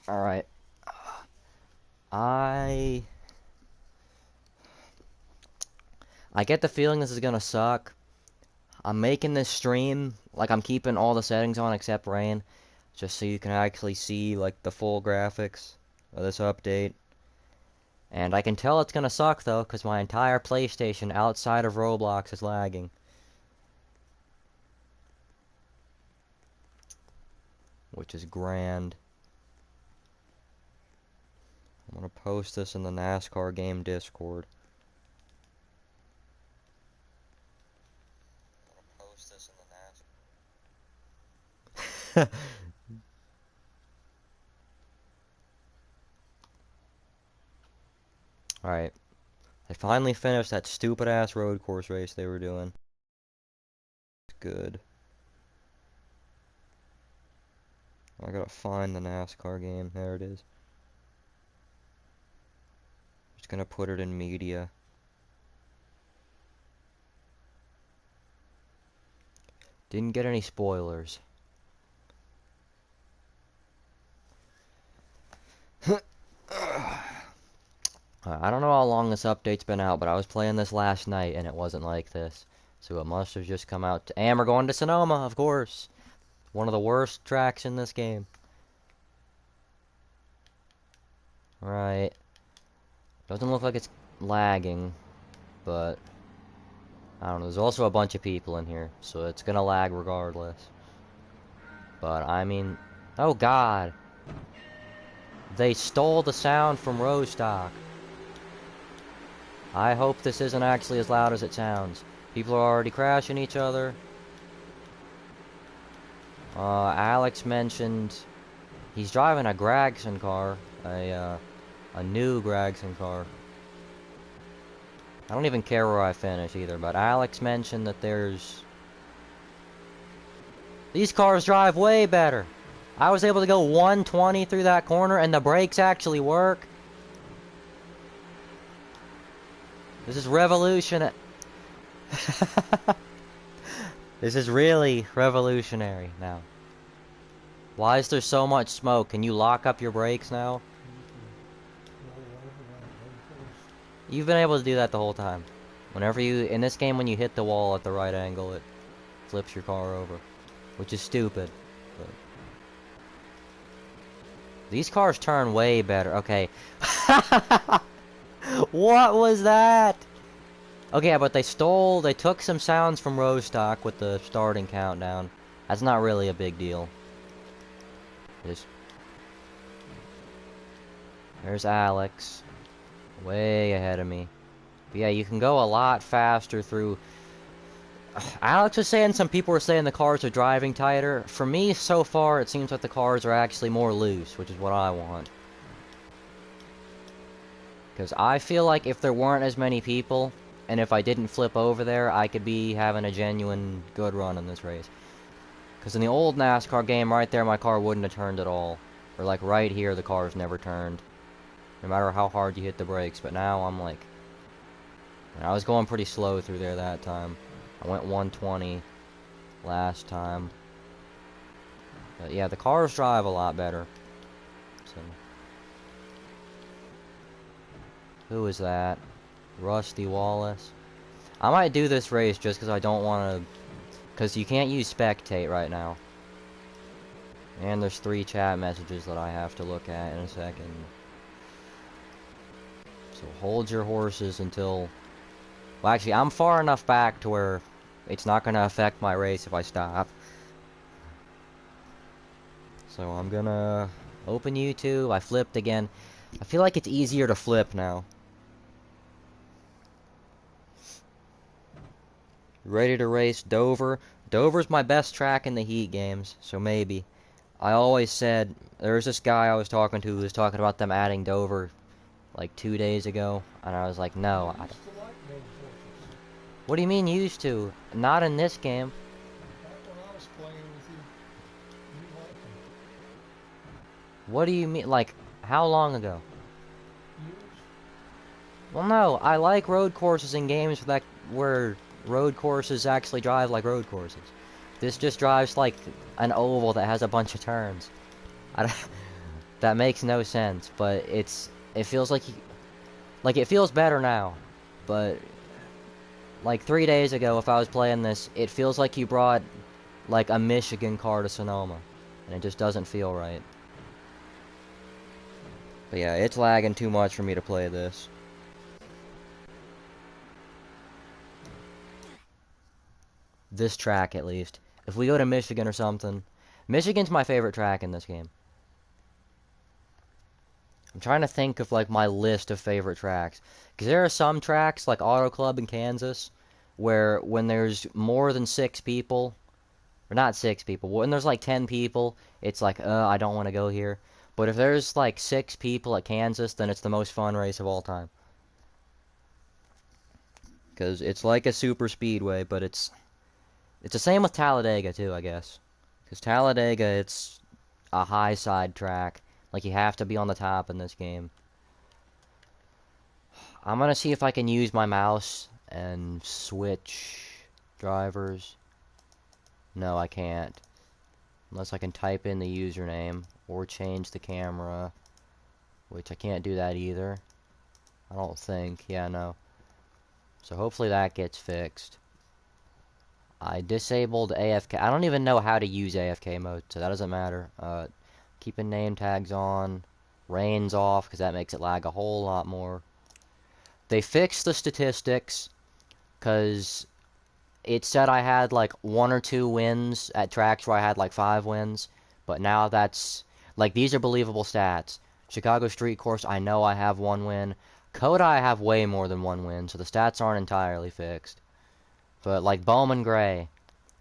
Alright. I get the feeling this is gonna suck. I'm making this stream, like I'm keeping all the settings on except rain, just so you can actually see, like, the full graphics of this update. And I can tell it's gonna suck, though, because my entire PlayStation outside of Roblox is lagging. Which is grand. I'm gonna post this in the NASCAR game Discord. Alright. I finally finished that stupid ass road course race they were doing. Good. I gotta find the NASCAR game. There it is. Just gonna put it in media. Didn't get any spoilers. I don't know how long this update's been out, but I was playing this last night and it wasn't like this. So it must have just come out. And we're going to Sonoma, of course. One of the worst tracks in this game. Right. Doesn't look like it's lagging, but I don't know. There's also a bunch of people in here, so it's gonna lag regardless. But I mean, oh god. They stole the sound from Rostock. I hope this isn't actually as loud as it sounds. People are already crashing each other. Alex mentioned he's driving a Gregson car, a new Gregson car. I don't even care where I finish either, but Alex mentioned that these cars drive way better. I was able to go 120 through that corner and the brakes actually work. This is revolutionary. This is really revolutionary now. Why is there so much smoke? Can you lock up your brakes now? You've been able to do that the whole time. Whenever in this game, when you hit the wall at the right angle, it flips your car over. Which is stupid. But these cars turn way better. Okay. What was that? Okay, but they took some sounds from Rostock with the starting countdown. That's not really a big deal. There's Alex. Way ahead of me. But yeah, you can go a lot faster through. Alex was saying some people were saying the cars are driving tighter. For me, so far, it seems like the cars are actually more loose, which is what I want. Because I feel like if there weren't as many people, and if I didn't flip over there, I could be having a genuine good run in this race. Because in the old NASCAR game, right there, my car wouldn't have turned at all. Or like right here, the car's never turned. No matter how hard you hit the brakes. But now I'm like... I was going pretty slow through there that time. I went 120 last time. But yeah, the cars drive a lot better. So... Who is that? Rusty Wallace. I might do this race just because I don't want to... Because you can't use spectate right now. And there's 3 chat messages that I have to look at in a second. So hold your horses until... Well, actually, I'm far enough back to where it's not going to affect my race if I stop. So I'm gonna open YouTube. I flipped again. I feel like it's easier to flip now. Ready to race Dover. Dover's my best track in the Heat games, so maybe. I always said, there was this guy I was talking to who was talking about them adding Dover like 2 days ago, and I was like, no. What do you mean used to? Not in this game. What do you mean? Like, how long ago? Well, no, I like road courses in games where road courses actually drive like road courses. This just drives like an oval that has a bunch of turns. That makes no sense, but it feels like it feels better now. But like 3 days ago, if I was playing this, it feels like you brought like a Michigan car to Sonoma, and it just doesn't feel right. But yeah, it's lagging too much for me to play this. This track, at least. If we go to Michigan or something... Michigan's my favorite track in this game. I'm trying to think of, like, my list of favorite tracks. Because there are some tracks, like Auto Club in Kansas, where when there's more than 6 people... Or not 6 people. When there's, like, 10 people, it's like, I don't want to go here. But if there's, like, 6 people at Kansas, then it's the most fun race of all time. Because it's like a super speedway, but it's the same with Talladega, too, I guess. Because Talladega, it's a high side track. Like, you have to be on the top in this game. I'm gonna see if I can use my mouse and switch drivers. No, I can't. Unless I can type in the username or change the camera. Which I can't do that either. I don't think. Yeah, no. So hopefully that gets fixed. I disabled AFK. I don't even know how to use AFK mode, so that doesn't matter. Keeping name tags on. Rain's off, because that makes it lag a whole lot more. They fixed the statistics, because it said I had like 1 or 2 wins at tracks where I had like 5 wins. But now that's... Like, these are believable stats. Chicago Street Course, I know I have 1 win. Coda, I have way more than 1 win, so the stats aren't entirely fixed. But, like, Bowman Gray,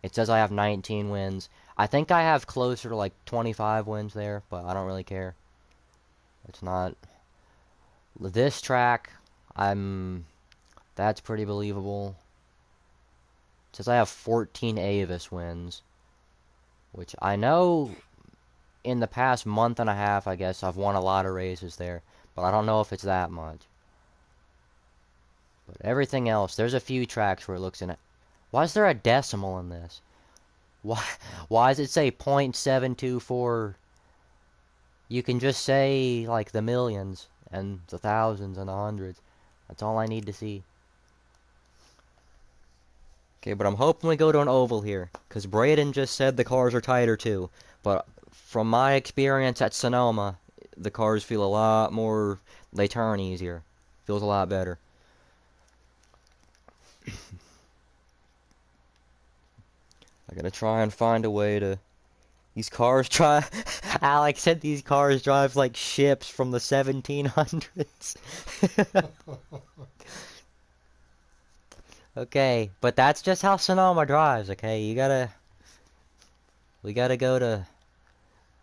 it says I have 19 wins. I think I have closer to, like, 25 wins there, but I don't really care. It's not... This track, that's pretty believable. It says I have 14 Avis wins. Which I know in the past month and a half, I guess, I've won a lot of races there. But I don't know if it's that much. But everything else, there's a few tracks where it looks in it. Why is there a decimal in this? Why does it say .724? You can just say, like, the millions, and the thousands, and the hundreds. That's all I need to see. Okay, but I'm hoping we go to an oval here, because Braden just said the cars are tighter too. But from my experience at Sonoma, the cars feel a lot more... They turn easier. Feels a lot better. I gotta try and find a way to... These cars try... Alex said these cars drive like ships from the 1700s. Okay, but that's just how Sonoma drives, okay? We gotta go to...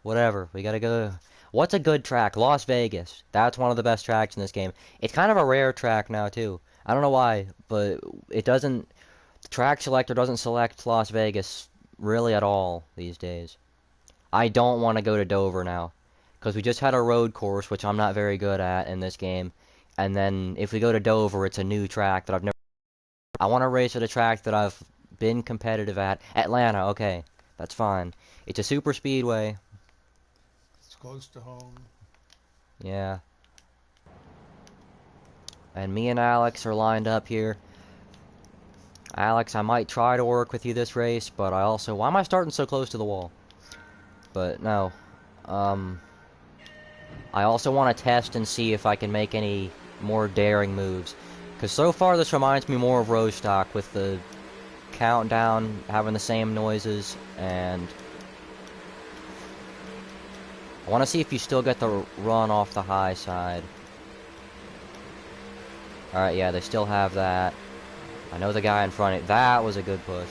Whatever, we gotta go... What's a good track? Las Vegas. That's one of the best tracks in this game. It's kind of a rare track now, too. I don't know why, but it doesn't... The track selector doesn't select Las Vegas really at all these days. I don't want to go to Dover now, because we just had a road course, which I'm not very good at in this game, and then if we go to Dover, it's a new track that I've never... I want to race at a track that I've been competitive at. Atlanta, okay, that's fine. It's a super speedway. It's close to home. Yeah. And me and Alex are lined up here. Alex, I might try to work with you this race, but I also... Why am I starting so close to the wall? But, no. I also want to test and see if I can make any more daring moves. Because so far this reminds me more of Roadstock, with the countdown having the same noises, and... I want to see if you still get the run off the high side. Alright, yeah, they still have that. I know the guy in front of it. That was a good push.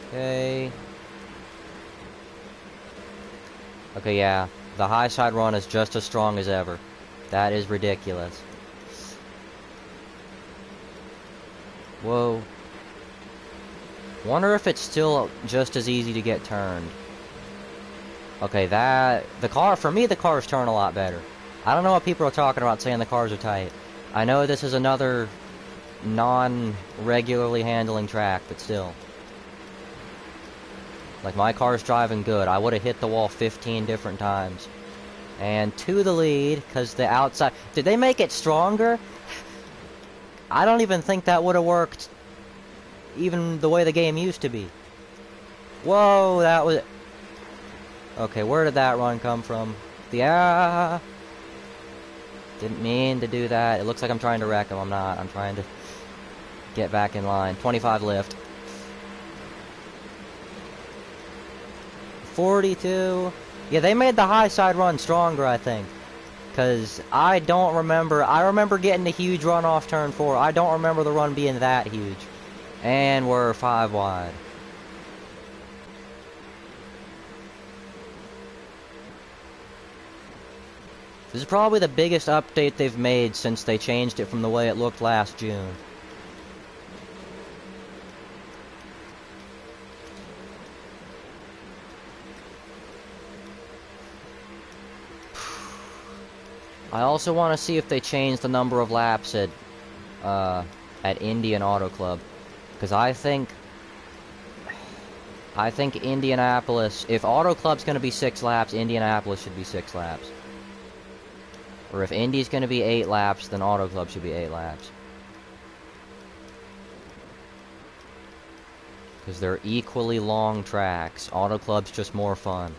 Okay. Okay, yeah. The high side run is just as strong as ever. That is ridiculous. Whoa. Wonder if it's still just as easy to get turned. Okay, for me, the cars turn a lot better. I don't know what people are talking about saying the cars are tight. I know this is another non-regularly handling track, but still. Like, my car's driving good. I would have hit the wall 15 different times. And to the lead, because the outside... Did they make it stronger? I don't even think that would have worked even the way the game used to be. Whoa, that was... Okay, where did that run come from? Didn't mean to do that. It looks like I'm trying to wreck him. I'm not. I'm trying to get back in line. 25 lift. 42. Yeah, they made the high side run stronger, I think. Because I don't remember... I remember getting a huge run off turn 4. I don't remember the run being that huge. And we're 5 wide. This is probably the biggest update they've made since they changed it from the way it looked last June. I also want to see if they change the number of laps at Indian Auto Club, because I think Indianapolis, if Auto Club's going to be 6 laps, Indianapolis should be 6 laps. Or if Indy's going to be 8 laps, then Auto Club should be 8 laps. Because they're equally long tracks. Auto Club's just more fun.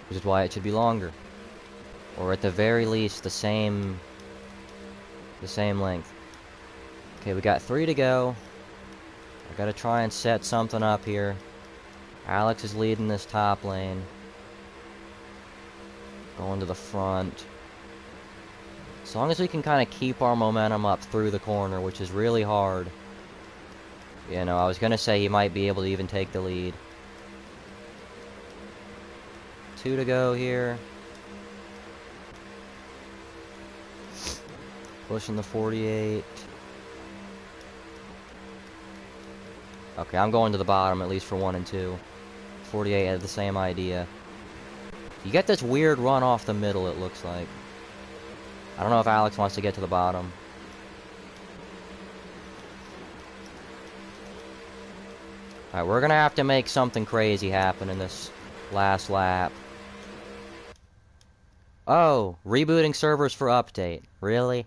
Which is why it should be longer. Or at the very least, the same length. Okay, we got 3 to go. I gotta try and set something up here. Alex is leading this top lane. Going to the front. As long as we can kind of keep our momentum up through the corner, which is really hard. You know, I was gonna say he might be able to even take the lead. 2 to go here. Pushing the 48. Okay, I'm going to the bottom, at least for 1 and 2. 48 had the same idea. You get this weird run off the middle, it looks like. I don't know if Alex wants to get to the bottom. Alright, we're gonna have to make something crazy happen in this last lap. Oh, rebooting servers for update. Really?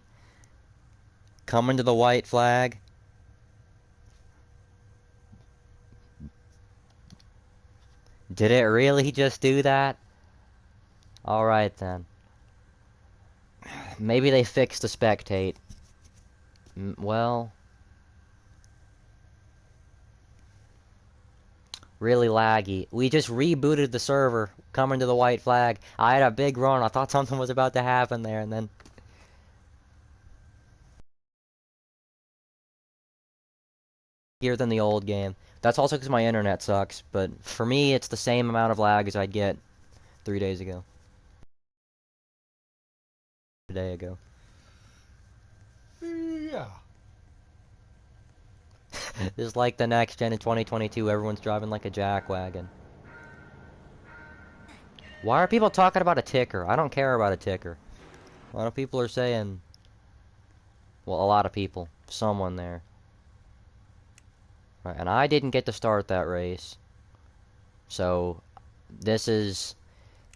Coming to the white flag? Did it really just do that? Alright then. Maybe they fixed the spectate. Well... Really laggy. We just rebooted the server, coming to the white flag. I had a big run. I thought something was about to happen there, and then... Here than the old game. That's also because my internet sucks, but for me, it's the same amount of lag as I'd get 3 days ago. A day ago. Yeah. Just like the next gen in 2022, everyone's driving like a jackwagon. Why are people talking about a ticker? I don't care about a ticker. A lot of people are saying... Well, a lot of people. Someone there. Right, and I didn't get to start that race. So, this is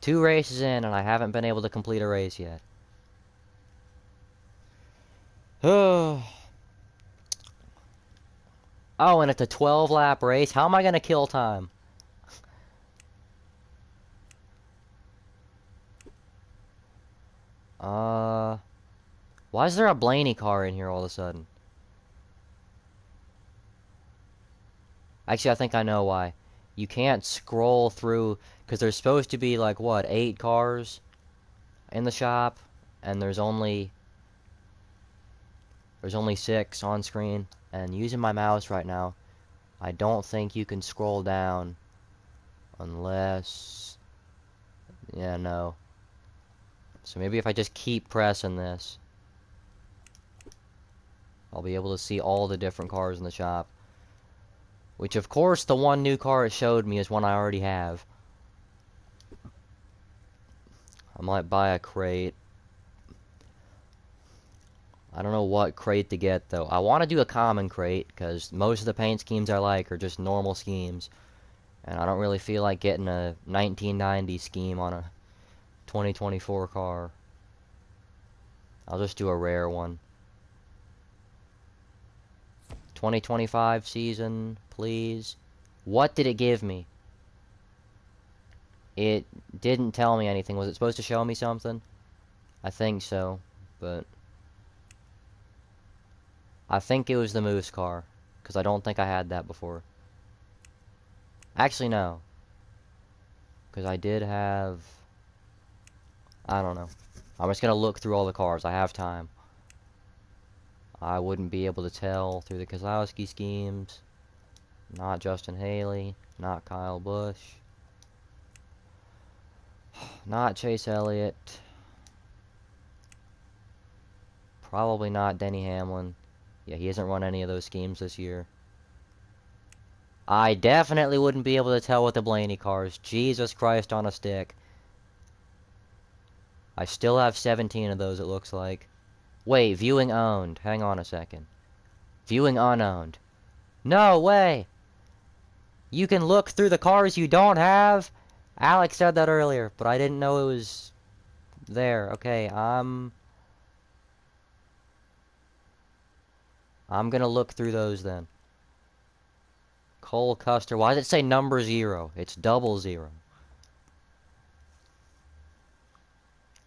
2 races in, and I haven't been able to complete a race yet. Oh, and it's a 12-lap race? How am I gonna kill time? Why is there a Blaney car in here all of a sudden? Actually, I think I know why. You can't scroll through, because there's supposed to be, like, what, 8 cars in the shop? And there's only 6 on screen. And using my mouse right now, I don't think you can scroll down unless... Yeah, no. So maybe if I just keep pressing this, I'll be able to see all the different cars in the shop. Which, of course, the one new car it showed me is one I already have. I might buy a crate. I don't know what crate to get, though. I want to do a common crate, because most of the paint schemes I like are just normal schemes. And I don't really feel like getting a 1990 scheme on a 2024 car. I'll just do a rare one. 2025 season, please. What did it give me? It didn't tell me anything. Was it supposed to show me something? I think so, but I think it was the Moose car, because I don't think I had that before. Actually, no. Because I did have... I don't know. I'm just going to look through all the cars. I have time. I wouldn't be able to tell through the Keselowski schemes. Not Justin Haley. Not Kyle Busch. Not Chase Elliott. Probably not Denny Hamlin. Yeah, he hasn't run any of those schemes this year. I definitely wouldn't be able to tell with the Blaney cars. Jesus Christ on a stick. I still have 17 of those, it looks like. Wait, viewing owned. Hang on a second. Viewing unowned. No way! You can look through the cars you don't have? Alex said that earlier, but I didn't know it was there. Okay, I'm gonna look through those then. Cole Custer. Why does it say number 0? It's 00.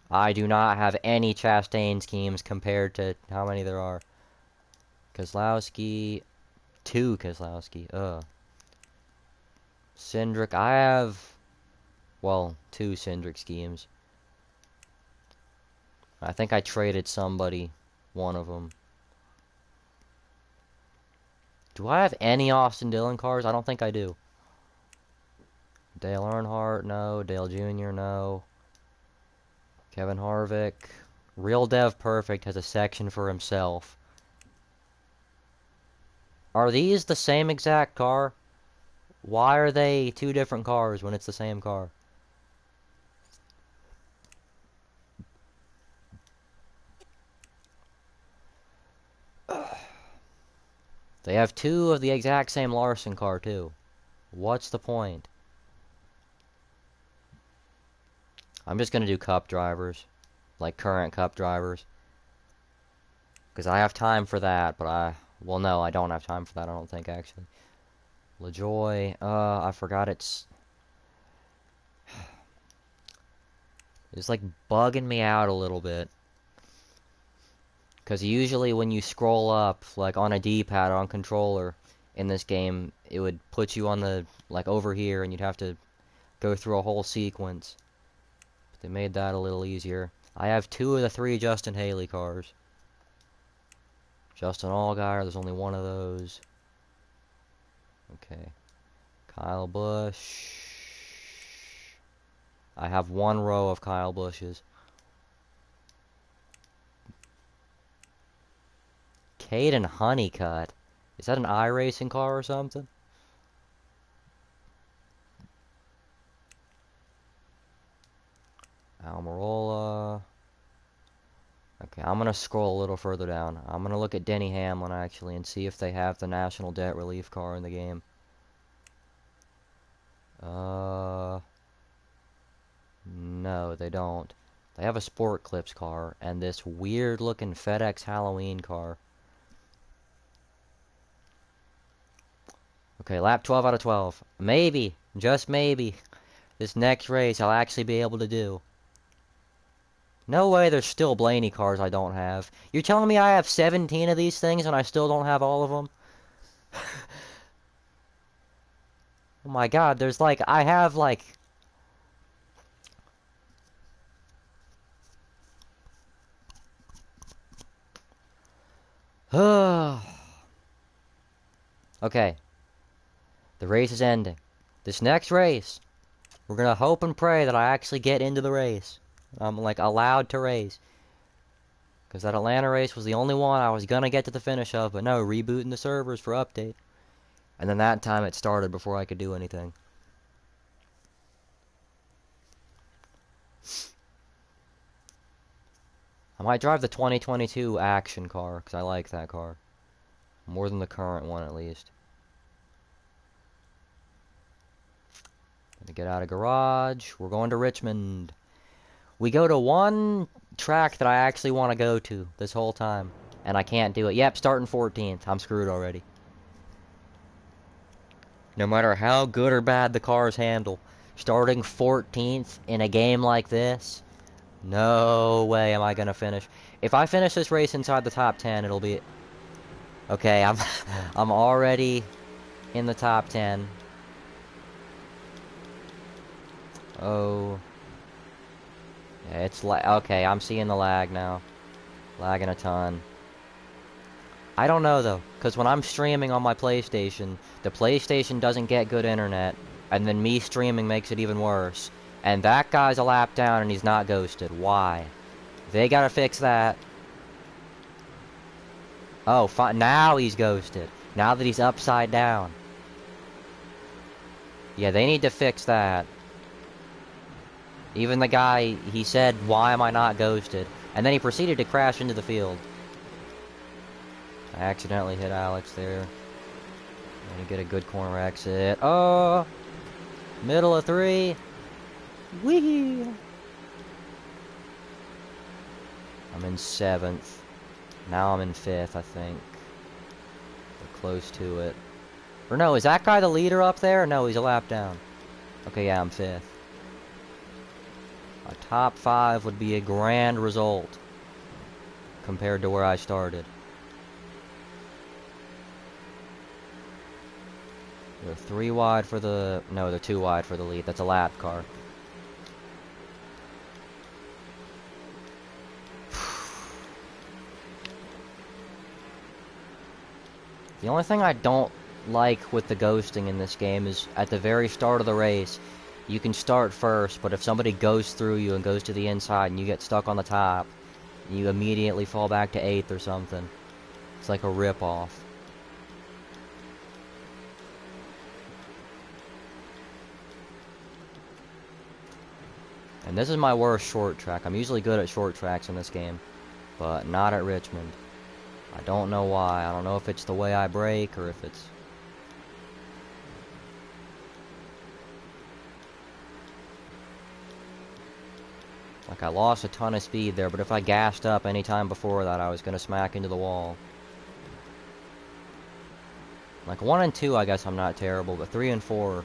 I do not have any Chastain schemes compared to how many there are. Keselowski. 2 Keselowski. Cindric. I have... Well, 2 Cindric schemes. I think I traded somebody one of them. Do I have any Austin Dillon cars? I don't think I do. Dale Earnhardt, no. Dale Jr., no. Kevin Harvick. Real Dev Perfect has a section for himself. Are these the same exact car? Why are they 2 different cars when it's the same car? They have 2 of the exact same Larson car, too. What's the point? I'm just gonna do Cup drivers. Like, current Cup drivers. Because I have time for that, but well, no, I don't have time for that, I don't think, actually. LaJoy, I forgot it's... It's, like, bugging me out a little bit. Because usually when you scroll up, like on a D-pad or on controller in this game, it would put you on the, like over here, and you'd have to go through a whole sequence. But they made that a little easier. I have 2 of the 3 Justin Haley cars. Justin Allgaier, there's only 1 of those. Okay. Kyle Busch. I have 1 row of Kyle Busch's. Caden Honeycutt. Is that an iRacing car or something? Almirola. Okay, I'm gonna scroll a little further down. I'm gonna look at Denny Hamlin actually and see if they have the National Debt Relief car in the game. No, they don't. They have a Sport Clips car and this weird looking FedEx Halloween car. Okay, lap 12 out of 12. Maybe, just maybe, this next race I'll actually be able to do. No way there's still Blaney cars I don't have. You're telling me I have 17 of these things and I still don't have all of them? Oh my god, there's like, I have like... Okay. The race is ending. This next race, we're gonna hope and pray that I actually get into the race. I'm like allowed to race. Because that Atlanta race was the only one I was gonna get to the finish of, but no, rebooting the servers for update. And then that time it started before I could do anything. I might drive the 2022 action car, because I like that car. More than the current one, at least. Gonna get out of garage. We're going to Richmond. We go to one track that I actually want to go to this whole time. And I can't do it. Yep, starting 14th. I'm screwed already. No matter how good or bad the cars handle, starting 14th in a game like this, no way am I gonna finish. If I finish this race inside the top 10, it'll be... Okay, I'm I'm already in the top 10. Oh. Yeah, it's okay, I'm seeing the lag now. Lagging a ton. I don't know though, because when I'm streaming on my PlayStation, the PlayStation doesn't get good internet, and then me streaming makes it even worse. And that guy's a lap down and he's not ghosted. Why? They gotta fix that. Oh, fine. Now he's ghosted. Now that he's upside down. Yeah, they need to fix that. Even the guy, he said, why am I not ghosted? And then he proceeded to crash into the field. I accidentally hit Alex there. Gonna get a good corner exit. Oh! Middle of 3. Whee! I'm in 7th. Now I'm in 5th, I think. We're close to it. Or no, is that guy the leader up there? No, he's a lap down. Okay, yeah, I'm 5th. A top 5 would be a grand result compared to where I started. They're 3 wide for the... No, they're 2 wide for the lead. That's a lap car. The only thing I don't like with the ghosting in this game is at the very start of the race, you can start first, but if somebody goes through you and goes to the inside and you get stuck on the top, you immediately fall back to 8th or something. It's like a rip-off. And this is my worst short track. I'm usually good at short tracks in this game, but not at Richmond. I don't know why. I don't know if it's the way I brake or if it's... Like, I lost a ton of speed there, but if I gassed up any time before that, I was going to smack into the wall. Like, 1 and 2, I guess I'm not terrible, but 3 and 4...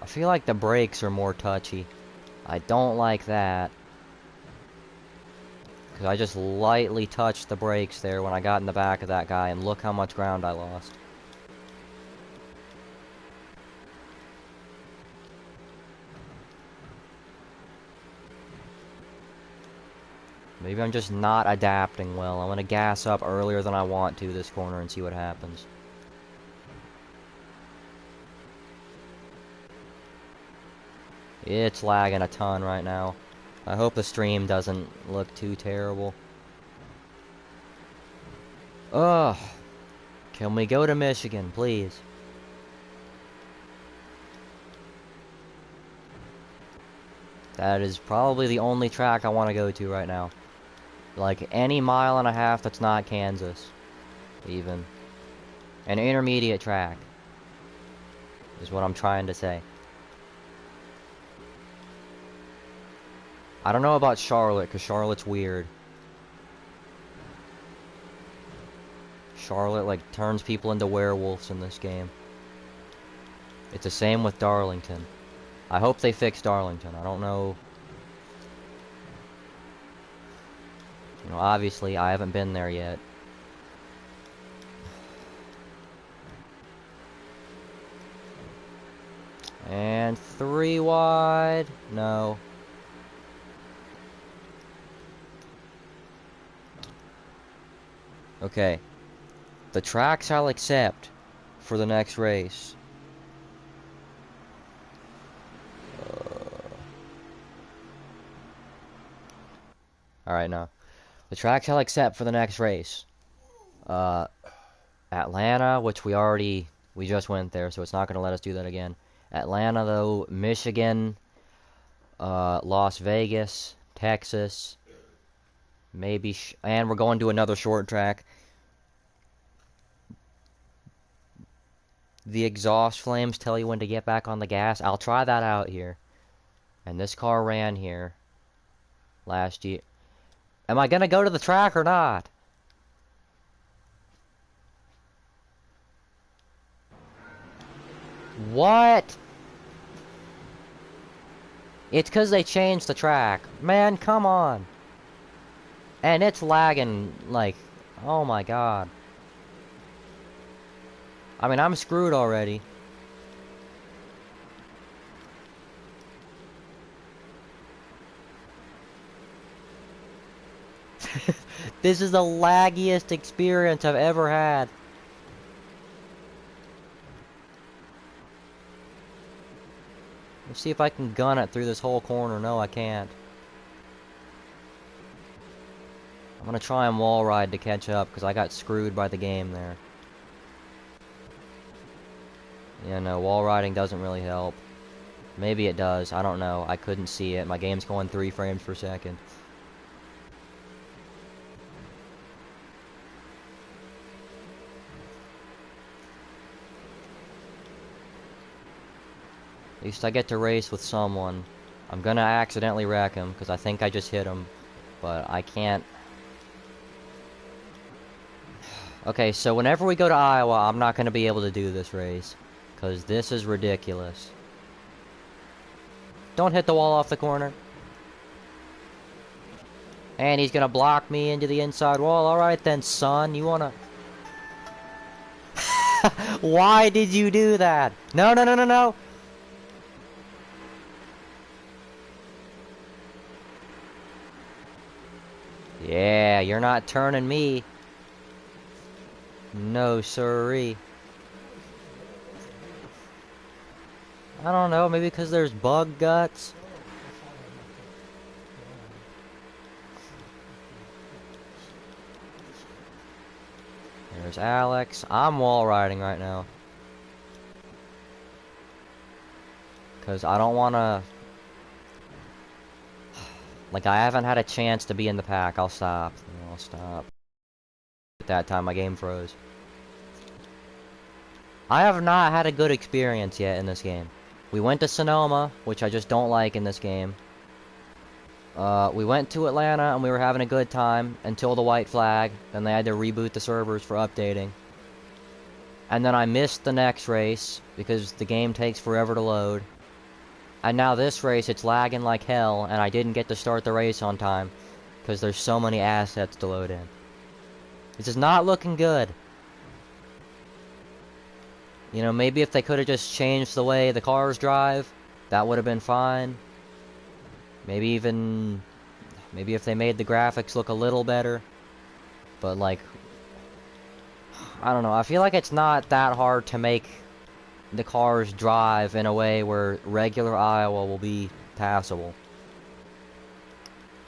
I feel like the brakes are more touchy. I don't like that. Because I just lightly touched the brakes there when I got in the back of that guy, and look how much ground I lost. Maybe I'm just not adapting well. I'm going to gas up earlier than I want to this corner and see what happens. It's lagging a ton right now. I hope the stream doesn't look too terrible. Ugh. Can we go to Michigan, please? That is probably the only track I want to go to right now. Like, any mile and a half that's not Kansas. Even. An intermediate track. Is what I'm trying to say. I don't know about Charlotte, because Charlotte's weird. Charlotte, like, turns people into werewolves in this game. It's the same with Darlington. I hope they fix Darlington. I don't know. You know, obviously, I haven't been there yet. And 3 wide. No. Okay. The tracks I'll accept for the next race. Alright, now. The track's held except for the next race. Atlanta, which we just went there, so it's not going to let us do that again. Atlanta, though, Michigan, Las Vegas, Texas, maybe, and we're going to another short track. The exhaust flames tell you when to get back on the gas. I'll try that out here. And this car ran here last year. Am I gonna go to the track or not? What? It's because they changed the track. Man, come on. And it's lagging like, oh my god. I mean, I'm screwed already. This is the laggiest experience I've ever had. Let's see if I can gun it through this whole corner. No, I can't. I'm gonna try and wall ride to catch up because I got screwed by the game there. Yeah, no, wall riding doesn't really help. Maybe it does. I don't know. I couldn't see it. My game's going 3 frames per second. At least I get to race with someone. I'm gonna accidentally wreck him because I think I just hit him, but I can't. Okay, so whenever we go to Iowa, I'm not gonna be able to do this race because this is ridiculous. Don't hit the wall off the corner. And he's gonna block me into the inside wall. Alright then, son, you wanna... Why did you do that? No, no, no, no, no! Yeah, you're not turning me. No, sirree. I don't know, maybe because there's bug guts? There's Alex. I'm wall riding right now. Because I don't want to... Like, I haven't had a chance to be in the pack. I'll stop. I'll stop. At that time, my game froze. I have not had a good experience yet in this game. We went to Sonoma, which I just don't like in this game. We went to Atlanta, and we were having a good time until the white flag. Then they had to reboot the servers for updating. And then I missed the next race, because the game takes forever to load. And now this race, it's lagging like hell, and I didn't get to start the race on time, because there's so many assets to load in. This is not looking good. You know, maybe if they could have just changed the way the cars drive, that would have been fine. Maybe if they made the graphics look a little better. But, like, I don't know, I feel like it's not that hard to make the cars drive in a way where regular Iowa will be passable.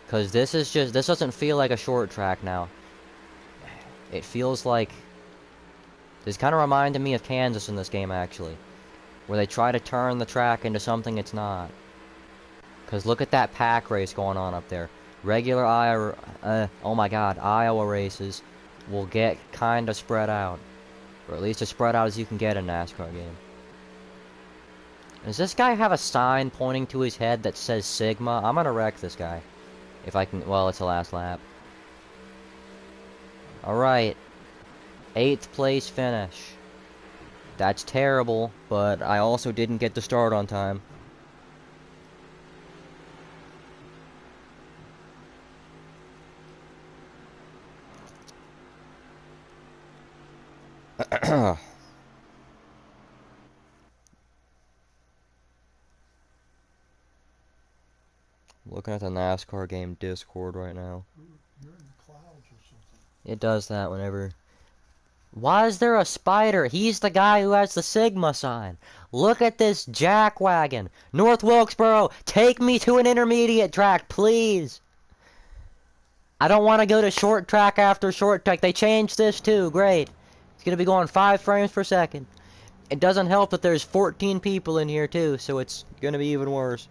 Because this doesn't feel like a short track now. It feels like... This kind of reminded me of Kansas in this game, actually. Where they try to turn the track into something it's not. Because look at that pack race going on up there. Regular Iowa... oh my god, Iowa races will get kind of spread out. Or at least as spread out as you can get in a NASCAR game. Does this guy have a sign pointing to his head that says Sigma? I'm gonna wreck this guy. If I can... Well, it's the last lap. Alright. 8th place finish. That's terrible, but I also didn't get to start on time. Looking at the NASCAR game Discord right now. You're in the clouds or something. It does that whenever... Why is there a spider? He's the guy who has the Sigma sign. Look at this jackwagon. North Wilkesboro, take me to an intermediate track, please. I don't want to go to short track after short track. They changed this too. Great. It's gonna be going 5 frames per second. It doesn't help that there's 14 people in here too, so it's gonna be even worse.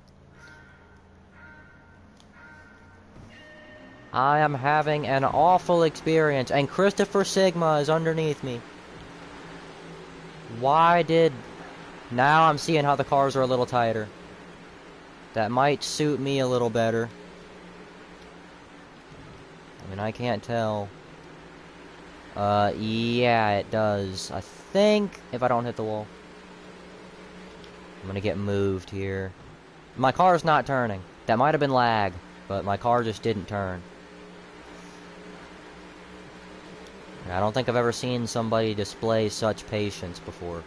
I am having an awful experience, and Christopher Sigma is underneath me. Why did... Now I'm seeing how the cars are a little tighter. That might suit me a little better. I mean, I can't tell. Yeah, it does. I think if I don't hit the wall. I'm gonna get moved here. My car's not turning. That might have been lag, but my car just didn't turn. I don't think I've ever seen somebody display such patience before.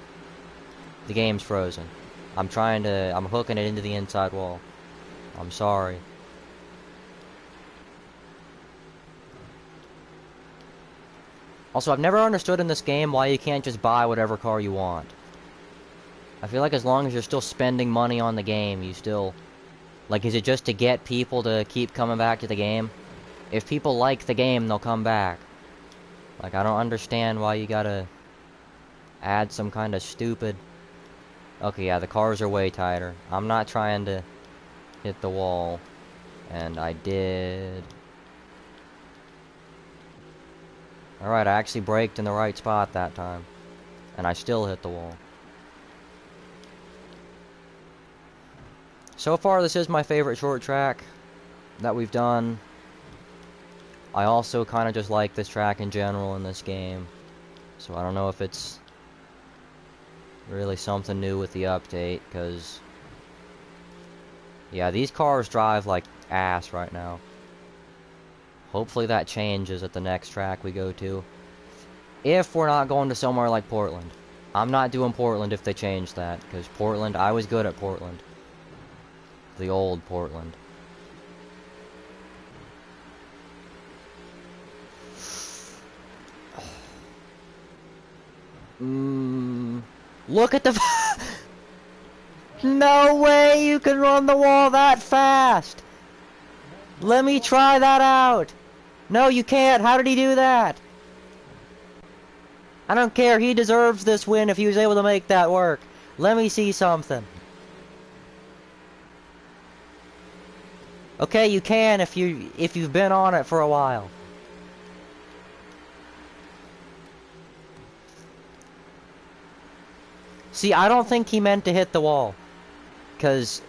The game's frozen. I'm hooking it into the inside wall. I'm sorry. Also, I've never understood in this game why you can't just buy whatever car you want. I feel like as long as you're still spending money on the game, you still... Like, is it just to get people to keep coming back to the game? If people like the game, they'll come back. Like, I don't understand why you gotta add some kind of stupid... Okay, yeah, the cars are way tighter. I'm not trying to hit the wall. And I did... Alright, I actually braked in the right spot that time. And I still hit the wall. So far, this is my favorite short track that we've done. I also kind of just like this track in general in this game. So I don't know if it's really something new with the update, because... Yeah, these cars drive like ass right now. Hopefully that changes at the next track we go to. If we're not going to somewhere like Portland. I'm not doing Portland if they change that, because Portland, I was good at Portland. The old Portland. Look at the... No way you can run the wall that fast! Let me try that out! No, you can't! How did he do that? I don't care, he deserves this win if he was able to make that work. Let me see something. Okay, you can if you've been on it for a while. See, I don't think he meant to hit the wall. Because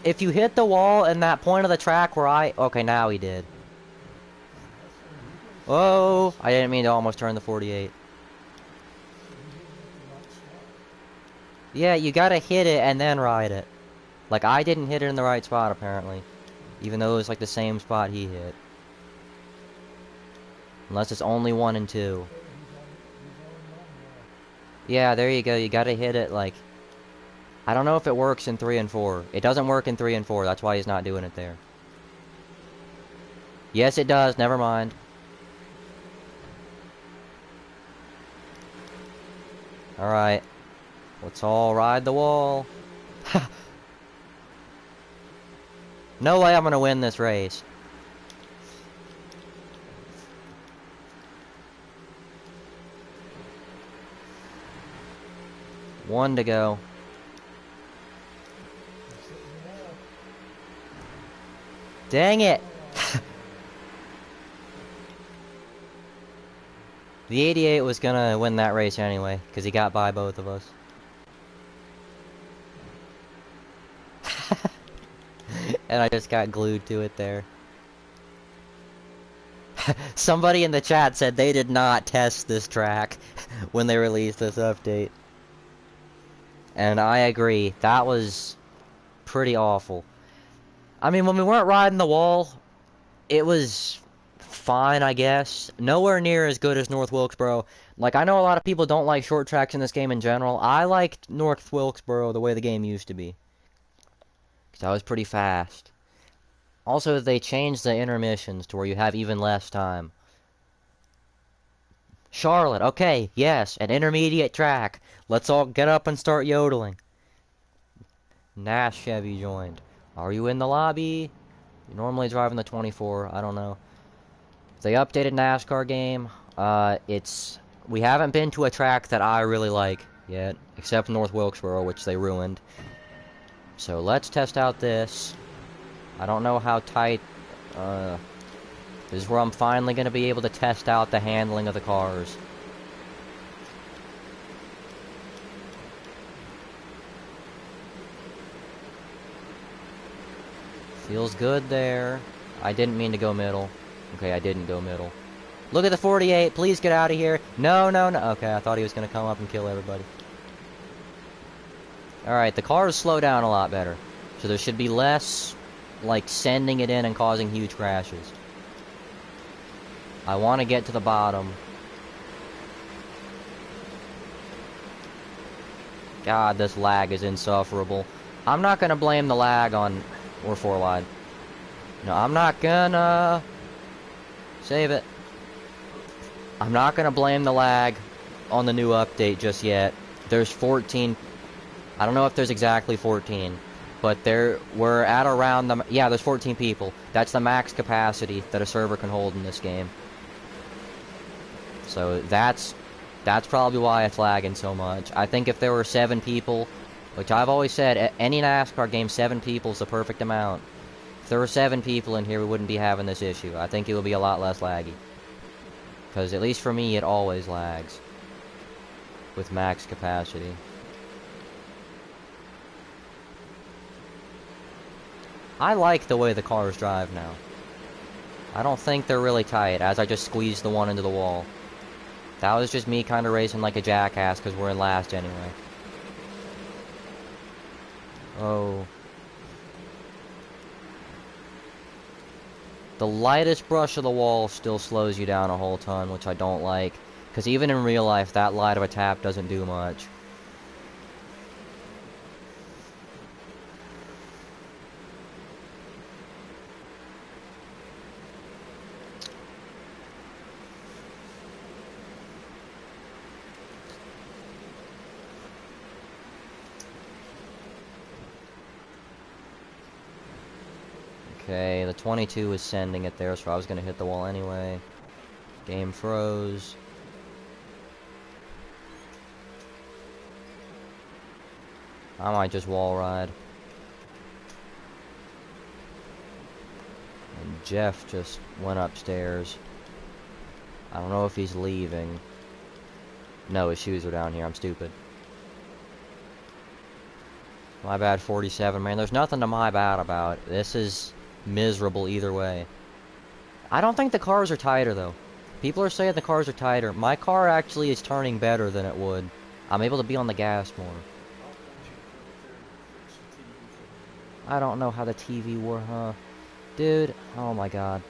if you hit the wall in that point of the track where okay, now he did. Oh, I didn't mean to almost turn the 48. Yeah, you gotta hit it and then ride it. Like, I didn't hit it in the right spot, apparently. Even though it was like the same spot he hit. Unless it's only 1 and 2. Yeah, there you go. You gotta hit it, like... I don't know if it works in 3 and 4. It doesn't work in 3 and 4. That's why he's not doing it there. Yes, it does. Never mind. Alright. Let's all ride the wall. No way I'm gonna win this race. One to go. Dang it! The 88 was gonna win that race anyway, because he got by both of us. And I just got glued to it there. Somebody in the chat said they did not test this track when they released this update. And I agree, that was pretty awful. I mean, when we weren't riding the wall, it was fine, I guess. Nowhere near as good as North Wilkesboro. Like, I know a lot of people don't like short tracks in this game in general. I liked North Wilkesboro the way the game used to be. Because that was pretty fast. Also, they changed the intermissions to where you have even less time. Charlotte, okay, yes, an intermediate track. Let's all get up and start yodeling. Nash Chevy joined. Are you in the lobby? You normally drive in the 24, I don't know. They updated NASCAR game. We haven't been to a track that I really like yet, except North Wilkesboro, which they ruined. So let's test out this. I don't know how tight. This is where I'm finally going to be able to test out the handling of the cars. Feels good there. I didn't mean to go middle. Okay, I didn't go middle. Look at the 48. Please get out of here. No, no, no. Okay, I thought he was going to come up and kill everybody. Alright, the cars slow down a lot better. So there should be less, like, sending it in and causing huge crashes. I want to get to the bottom. God, this lag is insufferable. I'm not going to blame the lag on... We're 4 wide. No, I'm not gonna... Save it. I'm not gonna blame the lag on the new update just yet. There's 14... I don't know if there's exactly 14. But we're at around the... Yeah, there's 14 people. That's the max capacity that a server can hold in this game. So that's probably why it's lagging so much. I think if there were 7 people... Which I've always said, any NASCAR game, 7 people is the perfect amount. If there were 7 people in here, we wouldn't be having this issue. I think it would be a lot less laggy. Because at least for me, it always lags. With max capacity. I like the way the cars drive now. I don't think they're really tight, as I just squeezed the one into the wall. That was just me kind of racing like a jackass, because we're in last anyway. Oh. The lightest brush of the wall still slows you down a whole ton, which I don't like. Because even in real life, that light of a tap doesn't do much. Okay, the 22 is sending it there, so I was going to hit the wall anyway. Game froze. I might just wall ride. And Jeff just went upstairs. I don't know if he's leaving. No, his shoes are down here. I'm stupid. My bad, 47. Man, there's nothing to my bad about. This is miserable either way. I don't think the cars are tighter, though. People are saying the cars are tighter. My car actually is turning better than it would. I'm able to be on the gas more. I don't know how the TV works, huh? Dude, oh my god.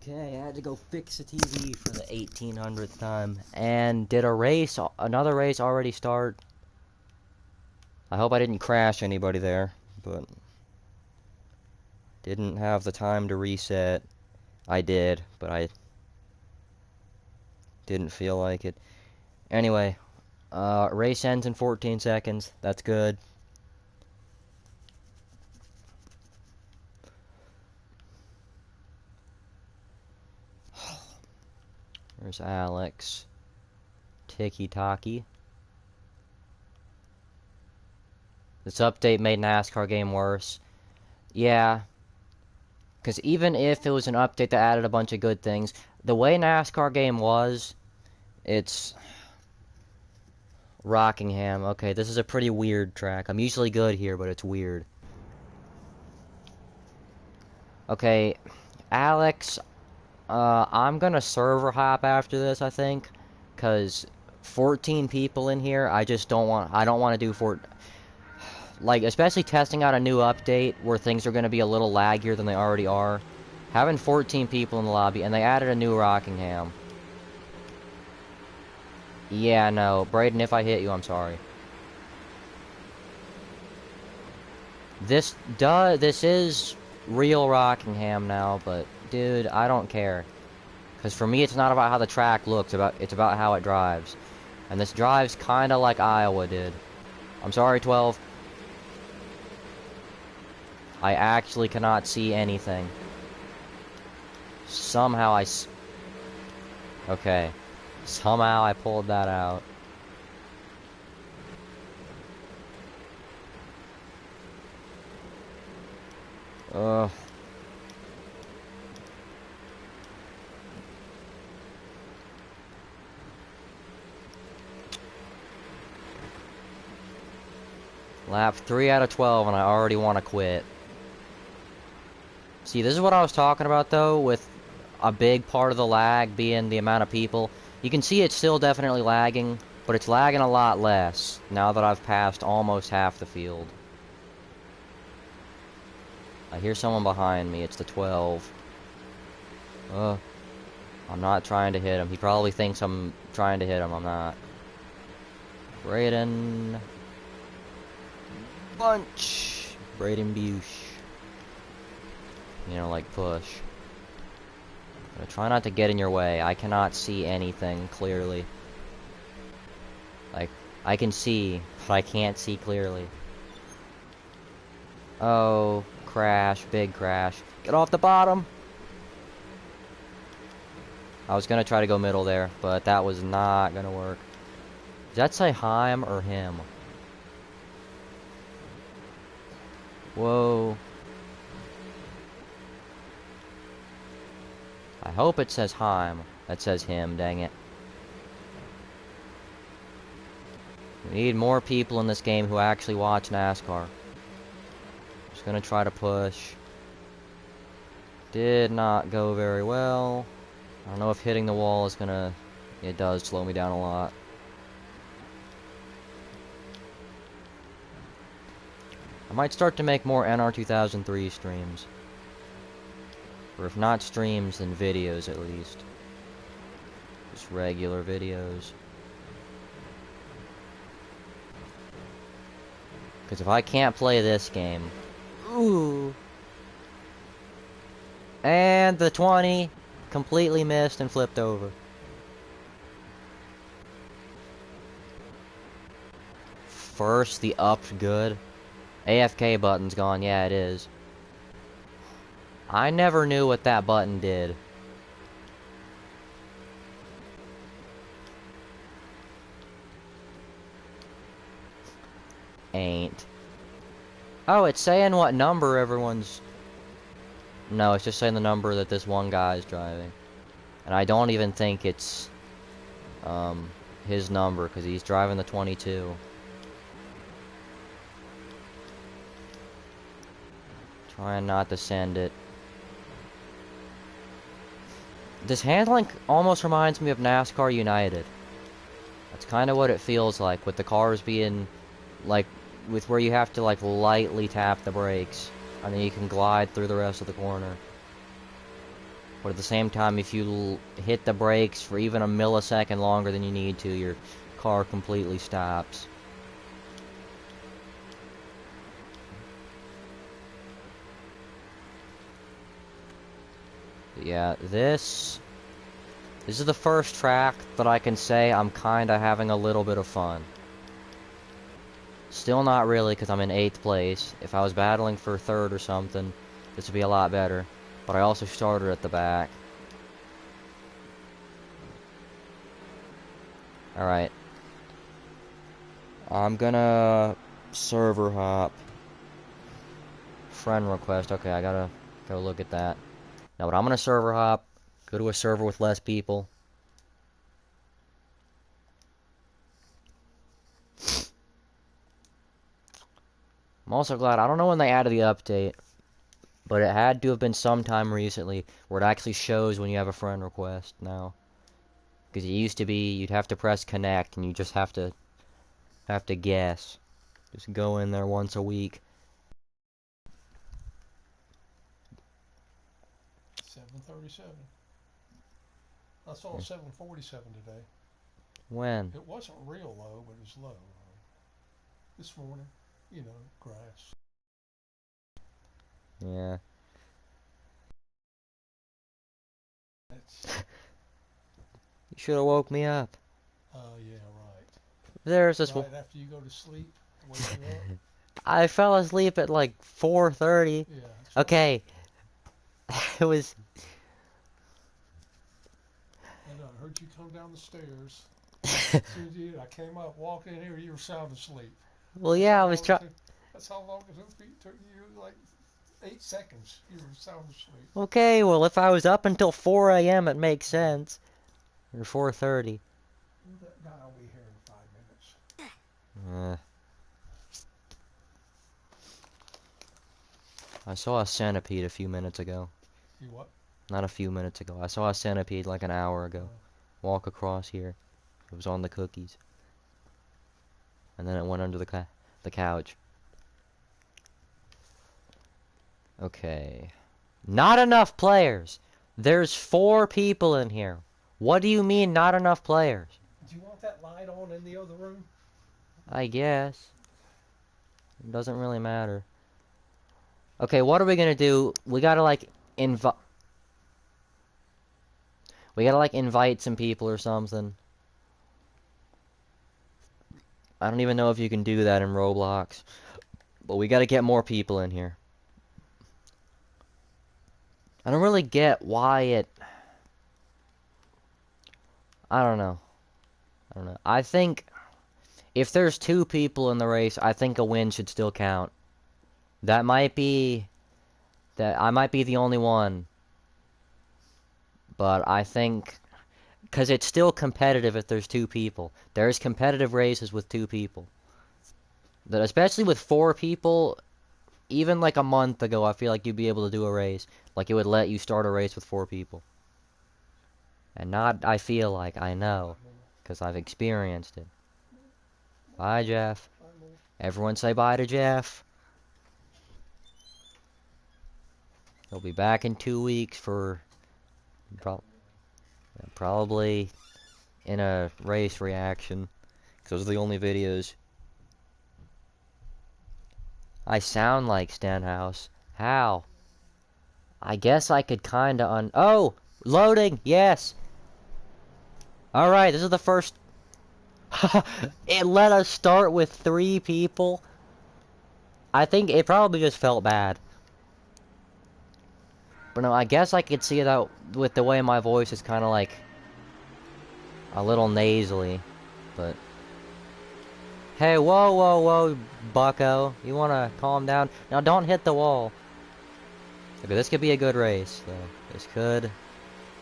Okay, I had to go fix the TV for the 1800th time. And did another race already start? I hope I didn't crash anybody there, but didn't have the time to reset. I did, but I didn't feel like it. Anyway, race ends in 14 seconds. That's good. There's Alex. Tiki-taki. This update made NASCAR game worse. Yeah, because even if it was an update that added a bunch of good things, the way NASCAR game was, it's Rockingham. Okay, this is a pretty weird track. I'm usually good here, but it's weird. Okay, Alex, I'm gonna server hop after this, I think, because 14 people in here, I don't want to do like, especially testing out a new update where things are gonna be a little laggier than they already are. Having 14 people in the lobby, and they added a new Rockingham. Yeah, no, Braden, if I hit you, I'm sorry. This is real Rockingham now, but dude, I don't care. Because for me, it's not about how the track looks, it's about how it drives. And this drives kind of like Iowa did. I'm sorry, 12. I actually cannot see anything. Somehow okay. Somehow I pulled that out. Ugh. Lap 3 out of 12 and I already want to quit. See, this is what I was talking about though, with a big part of the lag being the amount of people. You can see it's still definitely lagging, but it's lagging a lot less now that I've passed almost half the field. I hear someone behind me. It's the 12. I'm not trying to hit him. He probably thinks I'm trying to hit him. I'm not. Braden. Bunch. Braden Bush. You know, like push. I'm gonna try not to get in your way. I cannot see anything clearly. Like, I can see, but I can't see clearly. Oh, crash, big crash. Get off the bottom! I was gonna try to go middle there, but that was not gonna work. Does that say Heim or him? Whoa. I hope it says Heim. That says him, dang it. We need more people in this game who actually watch NASCAR. Just gonna try to push. Did not go very well. I don't know if hitting the wall is gonna... It does slow me down a lot. I might start to make more NR 2003 streams. Or if not streams, then videos at least. Just regular videos. Because if I can't play this game... Ooh! And the 20 completely missed and flipped over. First, the upped good. AFK button's gone. Yeah, it is. I never knew what that button did. Ain't. Oh, it's saying what number everyone's... No, it's just saying the number that this one guy is driving. And I don't even think it's his number, because he's driving the 22. Trying not to send it. This handling almost reminds me of NASCAR United. That's kind of what it feels like, with the cars being, like, with where you have to, like, lightly tap the brakes. And then you can glide through the rest of the corner. But at the same time, if you hit the brakes for even a millisecond longer than you need to, your car completely stops. But yeah, this is the first track that I can say I'm kinda having a little bit of fun. Still not really, because I'm in 8th place. If I was battling for 3rd or something, this would be a lot better. But I also started at the back. Alright. I'm gonna server hop. Friend request. Okay, I gotta go look at that. Now, but I'm gonna server hop. Go to a server with less people. I'm also glad, I don't know when they added the update, but it had to have been sometime recently where it actually shows when you have a friend request now. Because it used to be you'd have to press connect and you just have to guess. Just go in there once a week. 737. I saw a 747 today. When? It wasn't real low, but it was low. This morning, you know, grass. Yeah. That's, You should have woke me up. yeah, right. There's this Right after you go to sleep, wake you up. I fell asleep at like 4:30. Yeah, that's right. Okay. It was. And I heard you come down the stairs. As soon as you did, I came up, walked in here, you were sound asleep. Well, yeah, I was trying. That's how long it took you, like 8 seconds. You were sound asleep. Okay, well, if I was up until 4 a.m., it makes sense. Or 4:30. That guy will be here in 5 minutes. I saw a centipede a few minutes ago. You what? Not a few minutes ago. I saw a centipede like an hour ago. Walk across here. It was on the cookies. And then it went under the couch. Okay. Not enough players! There's 4 people in here. What do you mean, not enough players? Do you want that light on in the other room? I guess. It doesn't really matter. Okay, what are we gonna do? We gotta, like, invite some people or something. I don't even know if you can do that in Roblox. But we gotta get more people in here. I don't really get why it... I don't know. I think if there's 2 people in the race, I think a win should still count. That might be... I might be the only one. But I think... Because it's still competitive if there's 2 people. There's competitive races with 2 people. But especially with 4 people, even like a month ago, I feel like you'd be able to do a race. Like it would let you start a race with 4 people. And not, I feel like, I know. Because I've experienced it. Bye, Jeff. Everyone say bye to Jeff. He'll be back in 2 weeks for... probably in a race reaction. Because those are the only videos. I sound like Stenhouse. How? I guess I could kinda oh! Loading! Yes! Alright, this is the first... It let us start with 3 people. I think it probably just felt bad. But no, I guess I could see that with the way my voice is kinda like... a little nasally. But... Hey, whoa, whoa, whoa, bucko. You wanna calm down? Now don't hit the wall. Okay, this could be a good race, though. This could...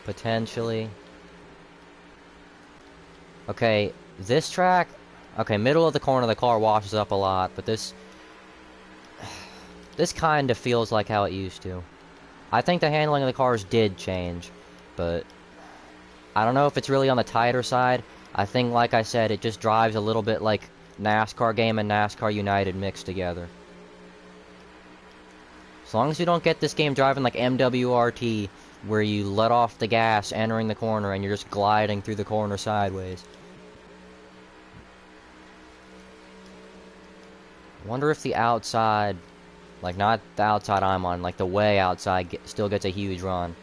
potentially... Okay, this track... Okay, middle of the corner, the car washes up a lot, but this... This kind of feels like how it used to. I think the handling of the cars did change, but... I don't know if it's really on the tighter side. I think, like I said, it just drives a little bit like NASCAR Game and NASCAR United mixed together. As long as you don't get this game driving like MWRT, where you let off the gas entering the corner and you're just gliding through the corner sideways. I wonder if the outside, like not the outside I'm on, like the way outside still gets a huge run.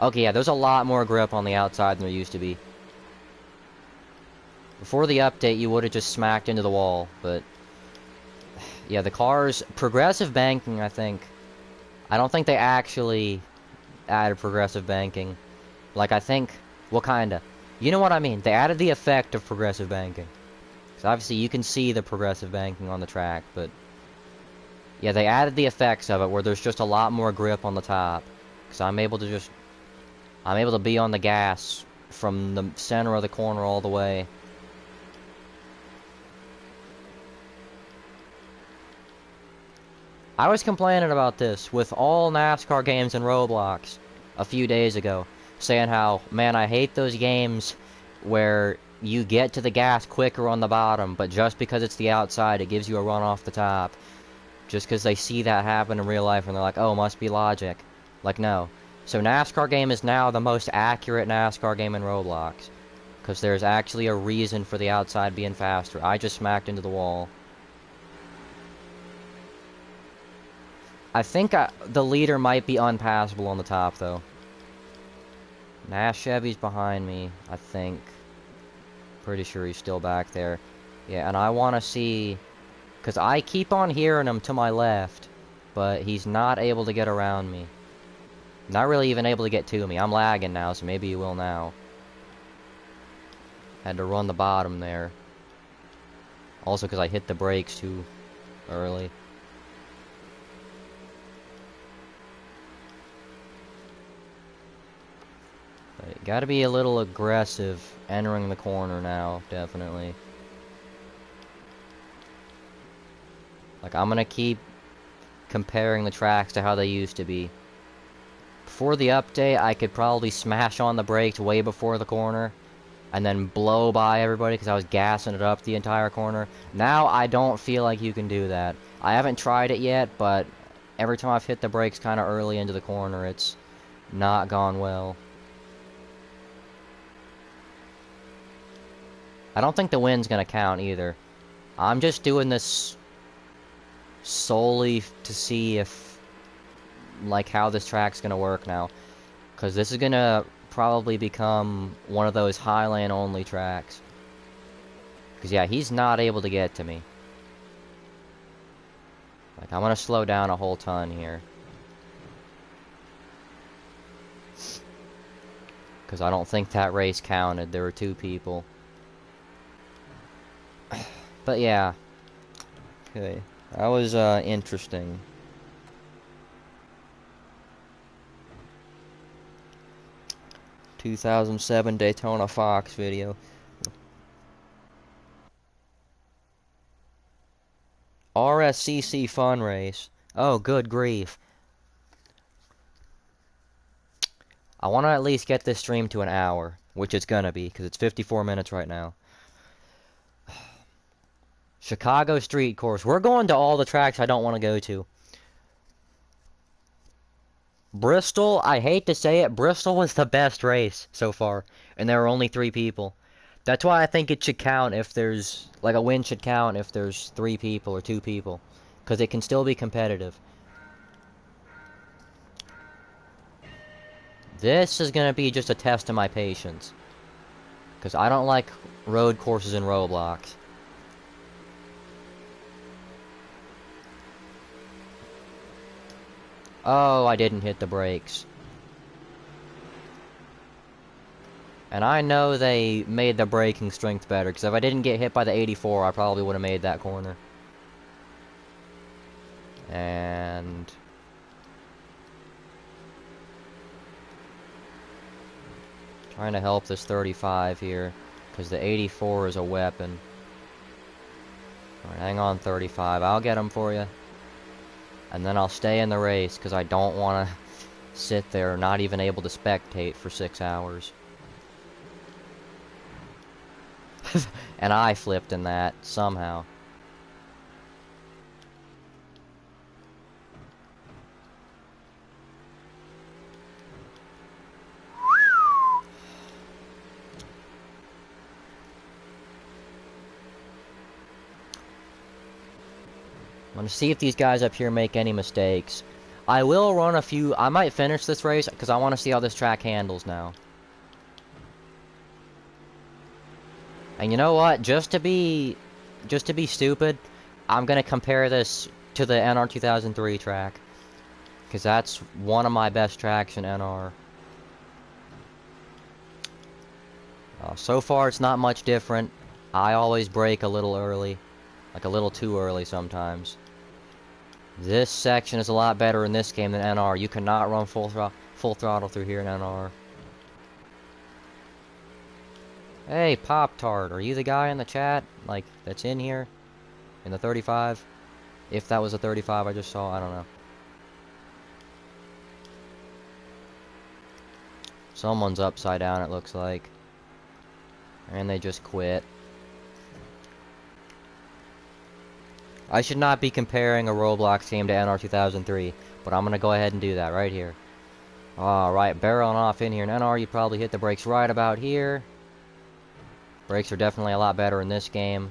Okay, yeah, there's a lot more grip on the outside than there used to be. Before the update, you would have just smacked into the wall, but yeah, the cars, progressive banking, I don't think they actually added progressive banking. Like, I think, well, kinda. You know what I mean? They added the effect of progressive banking. So obviously you can see the progressive banking on the track, but yeah, they added the effects of it where there's just a lot more grip on the top. Because I'm able to be on the gas from the center of the corner all the way. I was complaining about this with all NASCAR games and Roblox a few days ago, saying how, man, I hate those games where you get to the gas quicker on the bottom, but just because it's the outside, it gives you a run off the top. Just because they see that happen in real life and they're like, oh, must be logic. Like, no. So NASCAR game is now the most accurate NASCAR game in Roblox. Because there's actually a reason for the outside being faster. I just smacked into the wall. I think the leader might be unpassable on the top, though. Nash Chevy's behind me, I think. Pretty sure he's still back there. Yeah, and I want to see... Because I keep on hearing him to my left, but he's not able to get around me. Not really even able to get to me. I'm lagging now, so maybe he will now. Had to run the bottom there. Also because I hit the brakes too early. But you gotta be a little aggressive entering the corner now, definitely. Like, I'm gonna keep comparing the tracks to how they used to be. Before the update, I could probably smash on the brakes way before the corner and then blow by everybody because I was gassing it up the entire corner. Now, I don't feel like you can do that. I haven't tried it yet, but every time I've hit the brakes kind of early into the corner, it's not gone well. I don't think the win's gonna count either. I'm just doing this solely to see if, like, how this track's gonna work now. Because this is gonna probably become one of those Highland only tracks. Because yeah, he's not able to get to me. Like, I'm gonna slow down a whole ton here. Because I don't think that race counted. There were 2 people. But yeah. Okay. That was interesting. ...2007 Daytona Fox video. RSCC Fun Race. Oh, good grief. I want to at least get this stream to an hour, which it's gonna be, because it's 54 minutes right now. Chicago Street Course. We're going to all the tracks I don't want to go to. Bristol, I hate to say it, Bristol was the best race so far, and there were only 3 people. That's why I think it should count if there's, like, a win should count if there's 3 people or 2 people, because it can still be competitive. This is going to be just a test of my patience, because I don't like road courses in Roblox. Oh, I didn't hit the brakes. And I know they made the braking strength better, because if I didn't get hit by the 84, I probably would have made that corner. And... trying to help this 35 here, because the 84 is a weapon. Alright, hang on 35, I'll get him for you. And then I'll stay in the race, because I don't want to sit there not even able to spectate for 6 hours. And I flipped in that, somehow. I'm gonna see if these guys up here make any mistakes. I will run a few. I might finish this race because I want to see how this track handles now. And you know what? Just to be stupid, I'm gonna compare this to the NR 2003 track because that's one of my best tracks in NR. So far, it's not much different. I always brake a little early, like a little too early sometimes. This section is a lot better in this game than NR. You cannot run full throttle through here in NR. Hey, Pop-Tart, are you the guy in the chat, like, that's in here? In the 35? If that was a 35 I just saw, I don't know. Someone's upside down, it looks like. And they just quit. I should not be comparing a Roblox game to NR 2003, but I'm gonna go ahead and do that right here. Alright, barreling off in here in NR, you probably hit the brakes right about here. Brakes are definitely a lot better in this game,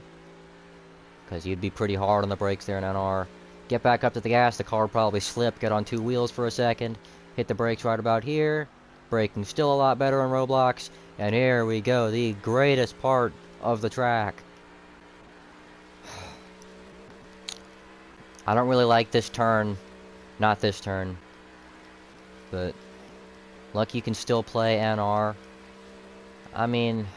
because you'd be pretty hard on the brakes there in NR. Get back up to the gas, the car would probably slip, get on two wheels for a second, hit the brakes right about here. Braking still a lot better in Roblox, and here we go, the greatest part of the track. I don't really like this turn, not this turn, but lucky you can still play NR. I mean,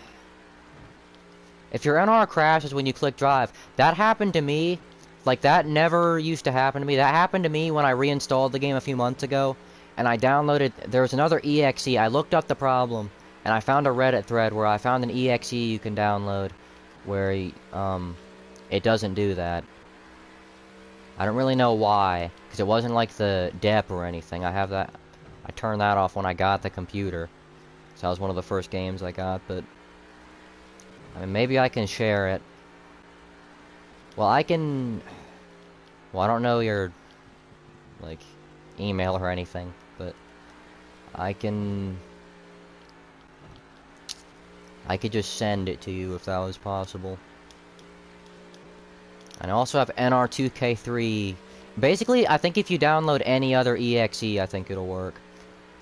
if your NR crashes when you click drive, that happened to me. Like, that never used to happen to me. That happened to me when I reinstalled the game a few months ago, and I downloaded, there was another EXE. I looked up the problem, and I found a Reddit thread where I found an EXE you can download where, it doesn't do that. I don't really know why, because it wasn't like the dep or anything. I turned that off when I got the computer. So that was one of the first games I got, but I mean, maybe I can share it. Well, I don't know your, like, email or anything, but I could just send it to you if that was possible. And I also have NR2K3. Basically, I think if you download any other EXE, I think it'll work.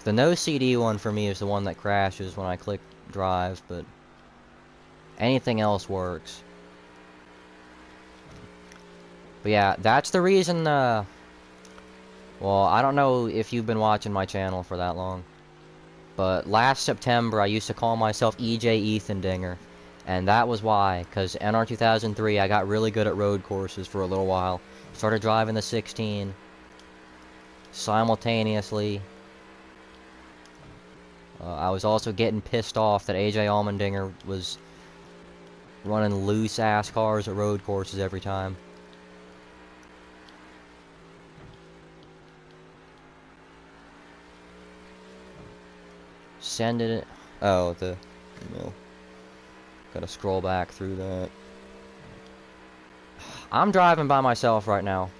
The no CD one for me is the one that crashes when I click drive, but anything else works. But yeah, that's the reason, well, I don't know if you've been watching my channel for that long, but last September I used to call myself EJ Ethan Dinger, and that was why, because NR 2003 I got really good at road courses for a little while. Started driving the 16 simultaneously. I was also getting pissed off that AJ Allmendinger was running loose-ass cars at road courses every time. Send it. Oh, gotta scroll back through that. I'm driving by myself right now.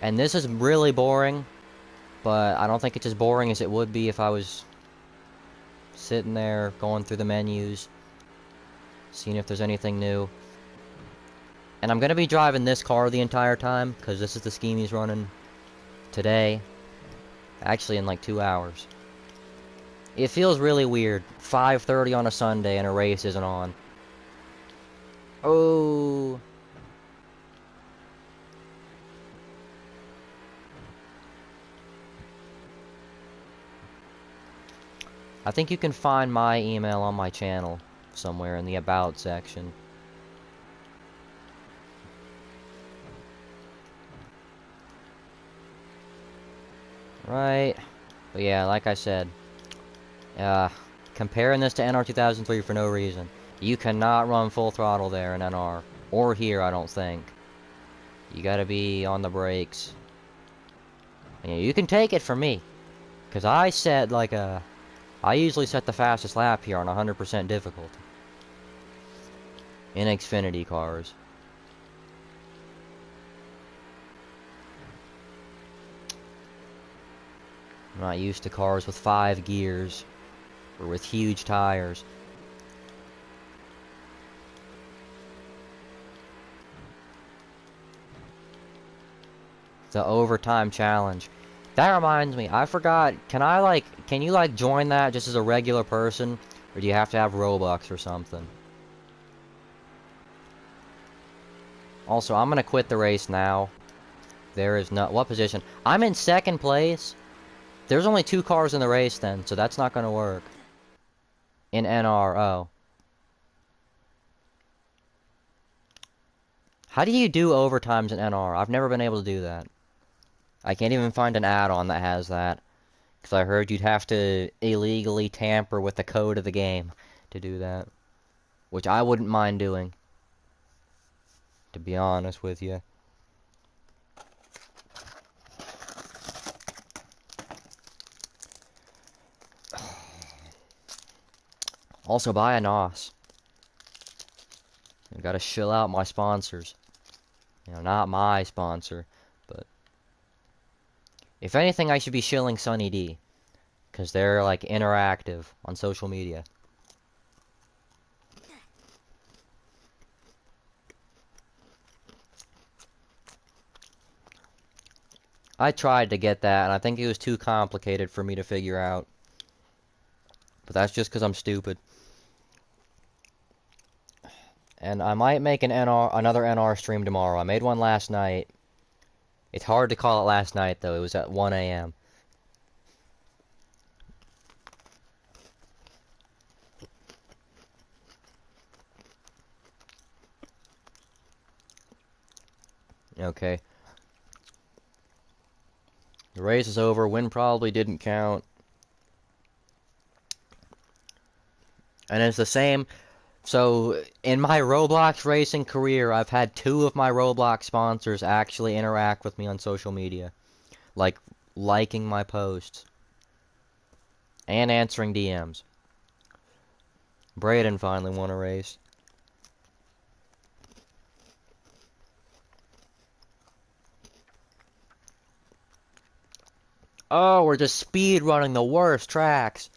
And this is really boring, but I don't think it's as boring as it would be if I was sitting there going through the menus, seeing if there's anything new. And I'm gonna be driving this car the entire time, because this is the scheme he's running today. Actually, in like 2 hours. It feels really weird. 5:30 on a Sunday and a race isn't on. Oh. I think you can find my email on my channel somewhere in the About section. Right. But yeah, like I said, comparing this to NR 2003 for no reason. You cannot run full throttle there in NR. Or here, I don't think. You gotta be on the brakes. And yeah, you can take it from me. Because I set like I usually set the fastest lap here on 100% difficulty. In Xfinity cars. I'm not used to cars with 5 gears. Or with huge tires. The overtime challenge. That reminds me, I forgot, can you like join that just as a regular person? Or do you have to have Robux or something? Also, I'm gonna quit the race now. There is no, what position? I'm in second place? There's only 2 cars in the race then, so that's not gonna work. In NR, oh. How do you do overtimes in NR? I've never been able to do that. I can't even find an add-on that has that. Because I heard you'd have to illegally tamper with the code of the game to do that. Which I wouldn't mind doing. To be honest with you. Also, buy a NOS. I gotta shill out my sponsors. You know, not my sponsor, but... If anything, I should be shilling Sunny D. Because they're, like, interactive on social media. I tried to get that, and I think it was too complicated for me to figure out. But that's just because I'm stupid. And I might make another NR stream tomorrow. I made one last night. It's hard to call it last night, though. It was at 1 a.m. Okay. The race is over. Win probably didn't count. And it's the same. So, in my Roblox racing career, I've had 2 of my Roblox sponsors actually interact with me on social media. Like, liking my posts. And answering DMs. Braden finally won a race. Oh, we're just speed running the worst tracks.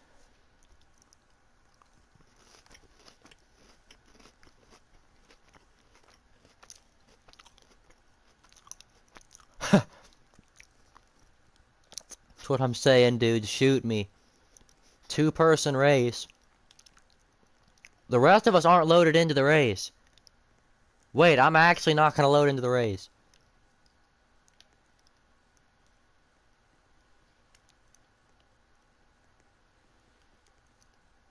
That's what I'm saying, dude. Shoot me. 2-person race. The rest of us aren't loaded into the race. Wait, I'm actually not going to load into the race.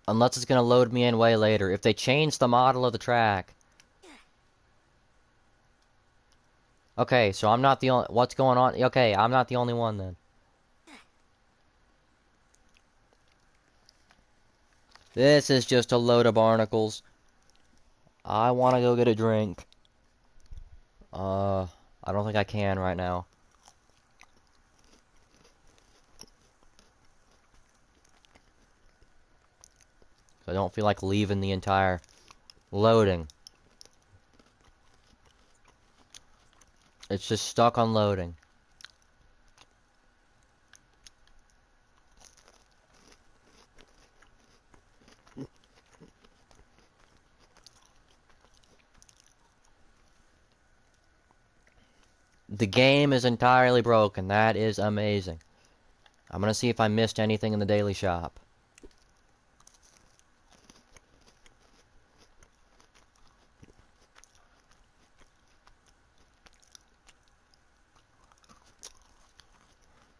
Unless it's going to load me in way later. If they change the model of the track. Okay, so I'm not the only... What's going on? Okay, I'm not the only one then. This is just a load of barnacles. I want to go get a drink. I don't think I can right now. I don't feel like leaving the entire loading. It's just stuck on loading. The game is entirely broken. That is amazing. I'm gonna see if I missed anything in the daily shop.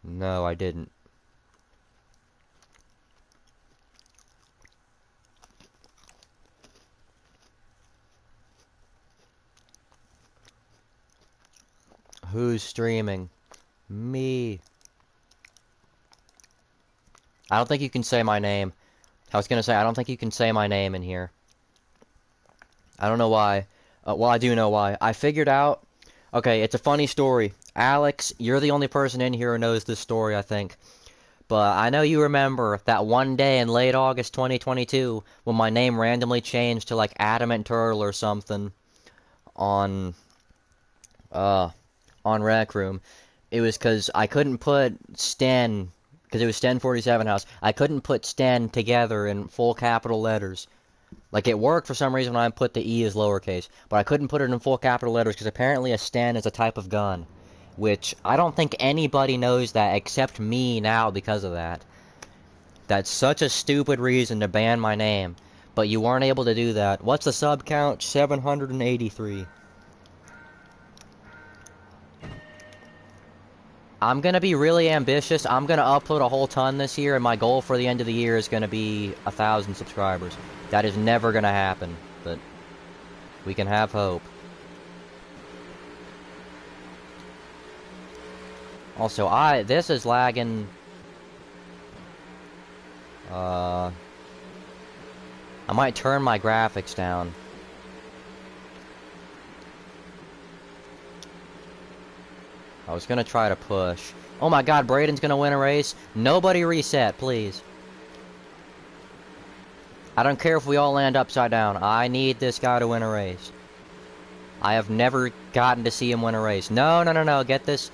No, I didn't. Who's streaming? Me. I don't think you can say my name. I was gonna say, I don't think you can say my name in here. I don't know why. Well, I do know why. I figured out... Okay, it's a funny story. Alex, you're the only person in here who knows this story, I think. But I know you remember that one day in late August 2022 when my name randomly changed to like Adamant Turtle or something on Rec Room. It was because I couldn't put Sten, because it was Sten 47 House. I couldn't put Sten together in full capital letters. Like, it worked for some reason when I put the E as lowercase, but I couldn't put it in full capital letters because apparently a Sten is a type of gun. which I don't think anybody knows that except me now because of that. That's such a stupid reason to ban my name, but you weren't able to do that. What's the sub count? 783. I'm gonna be really ambitious. I'm gonna upload a whole ton this year, and my goal for the end of the year is gonna be 1,000 subscribers. That is never gonna happen, but we can have hope. Also, this is lagging. I might turn my graphics down. I was gonna try to push. Oh my god, Braden's gonna win a race. Nobody reset, please. I don't care if we all land upside down. I need this guy to win a race. I have never gotten to see him win a race. No, no, no, no. Get this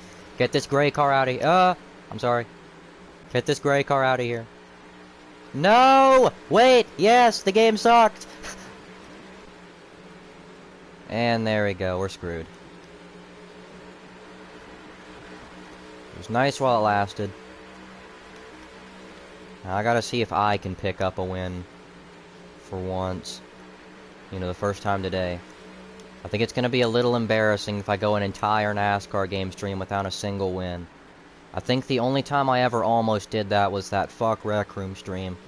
gray car out of here. I'm sorry. Get this gray car out of here. No! Wait! Yes! The game sucked! And there we go. We're screwed. It was nice while it lasted. Now I gotta see if I can pick up a win for once. You know, the first time today. I think it's gonna be a little embarrassing if I go an entire NASCAR game stream without a single win. I think the only time I ever almost did that was that fuck Rec Room stream.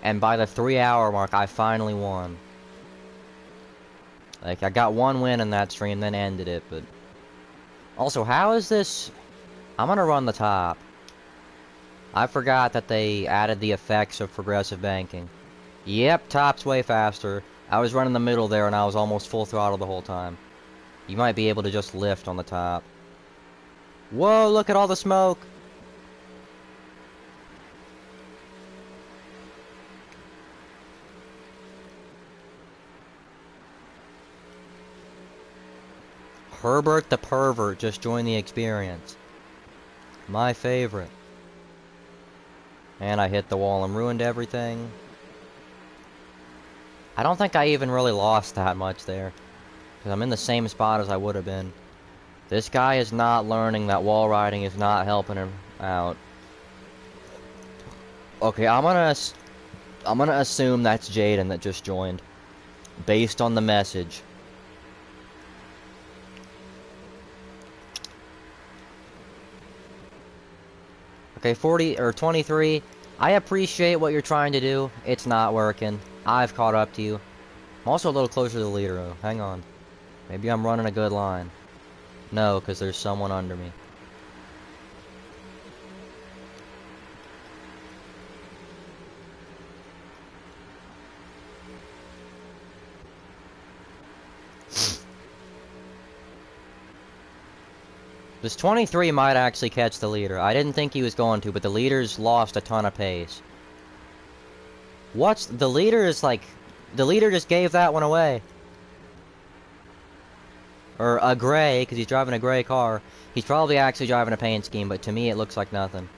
And by the 3-hour mark, I finally won. Like, I got one win in that stream, then ended it, but... Also, how is this... I'm gonna run the top. I forgot that they added the effects of progressive banking. Yep, top's way faster. I was running the middle there, and I was almost full throttle the whole time. You might be able to just lift on the top. Whoa, look at all the smoke! Herbert the Pervert just joined the experience. My favorite. And I hit the wall and ruined everything. I don't think I even really lost that much there. Because I'm in the same spot as I would have been. This guy is not learning that wall riding is not helping him out. Okay, I'm gonna assume that's Jaden that just joined. Based on the message. Okay, 40 or 23. I appreciate what you're trying to do. It's not working. I've caught up to you. I'm also a little closer to the leader, though. Hang on. Maybe I'm running a good line. No, because there's someone under me. This 23 might actually catch the leader. I didn't think he was going to, but the leader's lost a ton of pace. What's... The leader is like... The leader just gave that one away. Or a gray, because he's driving a gray car. He's probably actually driving a paint scheme, but to me it looks like nothing.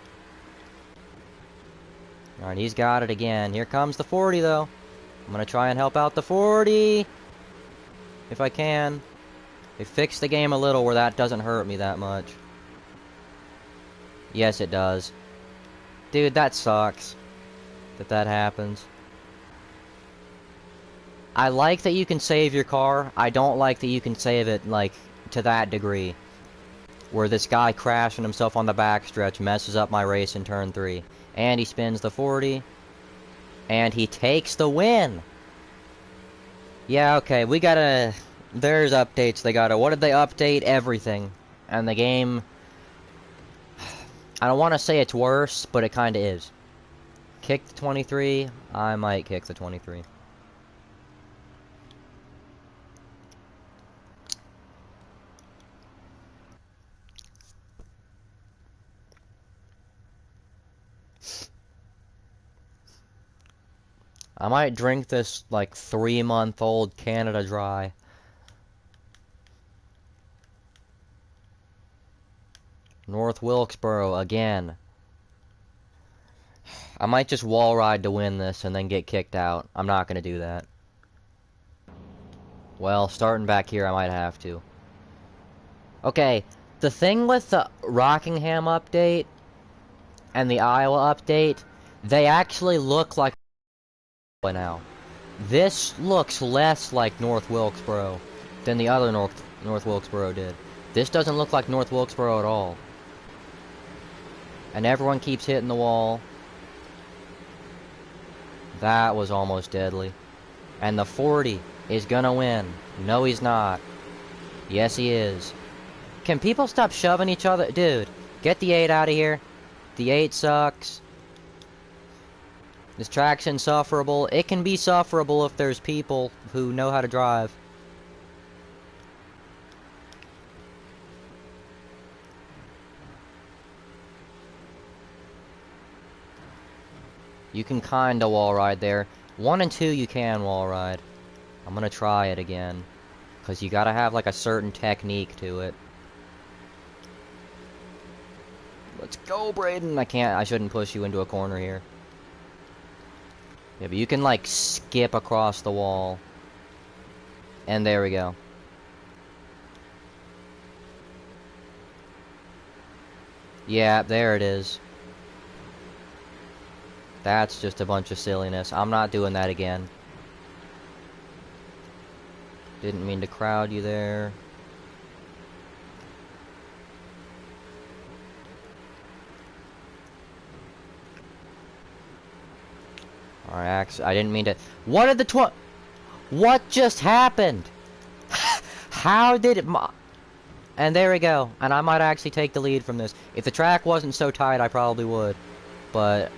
Alright, he's got it again. Here comes the 40, though. I'm gonna try and help out the 40. If I can. They fixed the game a little where that doesn't hurt me that much. Yes, it does. Dude, that sucks. That happens. I like that you can save your car. I don't like that you can save it, like, to that degree. Where this guy crashing himself on the backstretch messes up my race in turn 3. And he spins the 40. And he takes the win! Yeah, okay, we gotta... There's updates they gotta... What did they update? Everything. And the game... I don't want to say it's worse, but it kinda is. Kick the 23? I might kick the 23. I might drink this, like, 3-month-old Canada Dry. North Wilkesboro again. I might just wall ride to win this and then get kicked out. I'm not gonna do that. Well, starting back here, I might have to. Okay, The thing with the Rockingham update and the Iowa update, they actually look like now. This looks less like North Wilkesboro than the other North Wilkesboro did. This doesn't look like North Wilkesboro at all. And everyone keeps hitting the wall. That was almost deadly. And the 40 is gonna win. No, he's not. Yes, he is. Can people stop shoving each other? Dude, get the 8 out of here. The 8 sucks. This track's insufferable. It can be sufferable if there's people who know how to drive. You can kinda wall ride there. 1 and 2 you can wall ride. I'm gonna try it again. Cause you gotta have like a certain technique to it. Let's go, Braden! I shouldn't push you into a corner here. Yeah, but you can like skip across the wall. And there we go. Yeah, there it is. That's just a bunch of silliness. I'm not doing that again. Didn't mean to crowd you there. Alright, I didn't mean to... What did the What just happened? How did it... And there we go. And I might actually take the lead from this. If the track wasn't so tight, I probably would. But...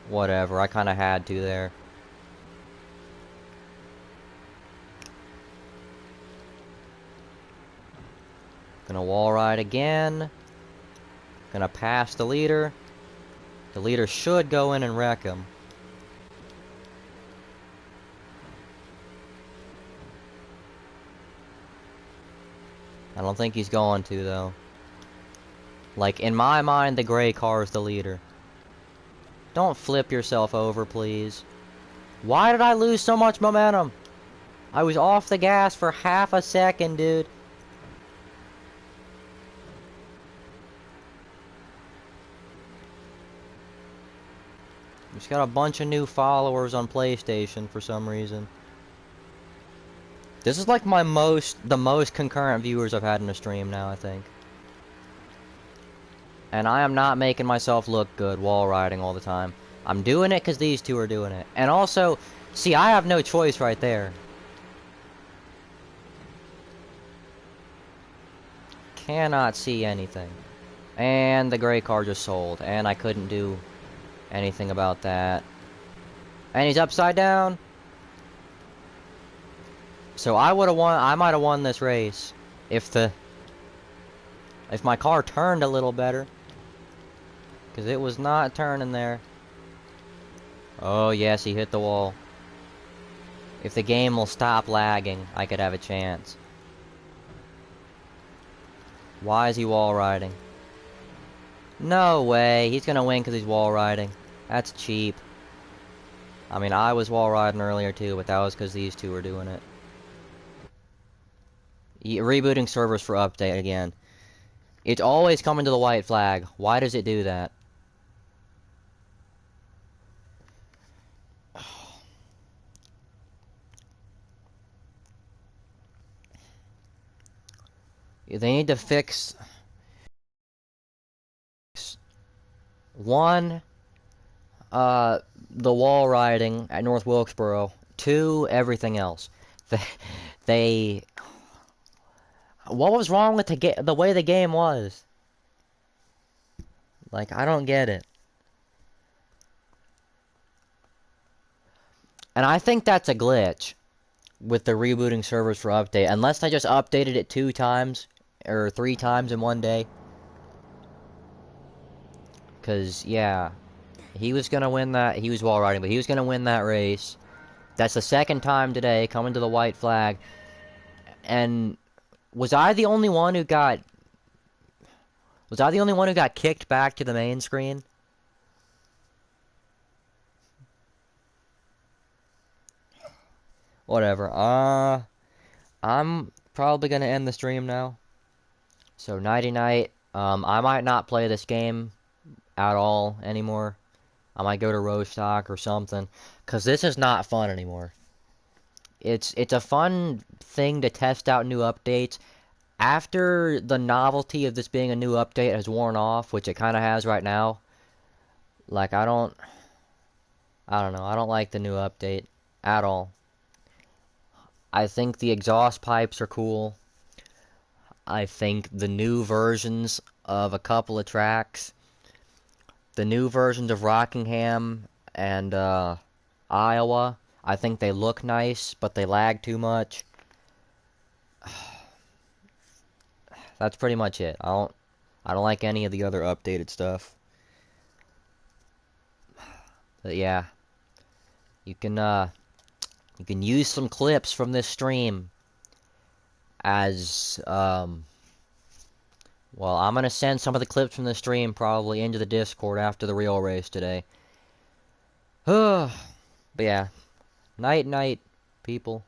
whatever, I kinda had to there. Gonna wall ride again. Gonna pass the leader. The leader should go in and wreck him. I don't think he's going to, though. Like, in my mind, the gray car is the leader. Don't flip yourself over, please. Why did I lose so much momentum? I was off the gas for half a second, dude. Just got a bunch of new followers on PlayStation for some reason. This is like the most concurrent viewers I've had in a stream now, I think. And I am not making myself look good wall riding all the time. I'm doing it because these two are doing it. And also, see, I have no choice right there. Cannot see anything. And the gray car just sold. And I couldn't do anything about that. And he's upside down. So I would have won. I might have won this race if my car turned a little better. Because it was not turning there. Oh yes, he hit the wall. If the game will stop lagging, I could have a chance. Why is he wall riding? No way, he's gonna win because he's wall riding. That's cheap. I mean, I was wall riding earlier too, but that was because these two were doing it. Rebooting servers for update again. It's always coming to the white flag. Why does it do that? They need to fix... One, the wall riding at North Wilkesboro. Two, everything else. They... What was wrong with the way the game was? Like, I don't get it. And I think that's a glitch with the rebooting servers for update. Unless I just updated it 2 times or 3 times in one day. Because, yeah, he was going to win that. He was wall riding, but he was going to win that race. That's the second time today, coming to the white flag. And was I the only one who got... Was I the only one who got kicked back to the main screen? Whatever. I'm probably gonna end the stream now. So nighty night. I might not play this game at all anymore. I might go to Rostock or something, cause this is not fun anymore. It's a fun thing to test out new updates. After the novelty of this being a new update has worn off, which it kind of has right now, like I don't know, I don't like the new update at all. I think the exhaust pipes are cool. I think the new versions of a couple of tracks, the new versions of Rockingham and Iowa, I think they look nice, but they lag too much. That's pretty much it. I don't like any of the other updated stuff. But yeah, you can use some clips from this stream as well, I'm gonna send some of the clips from the stream probably into the Discord after the real race today. But yeah, night night, people.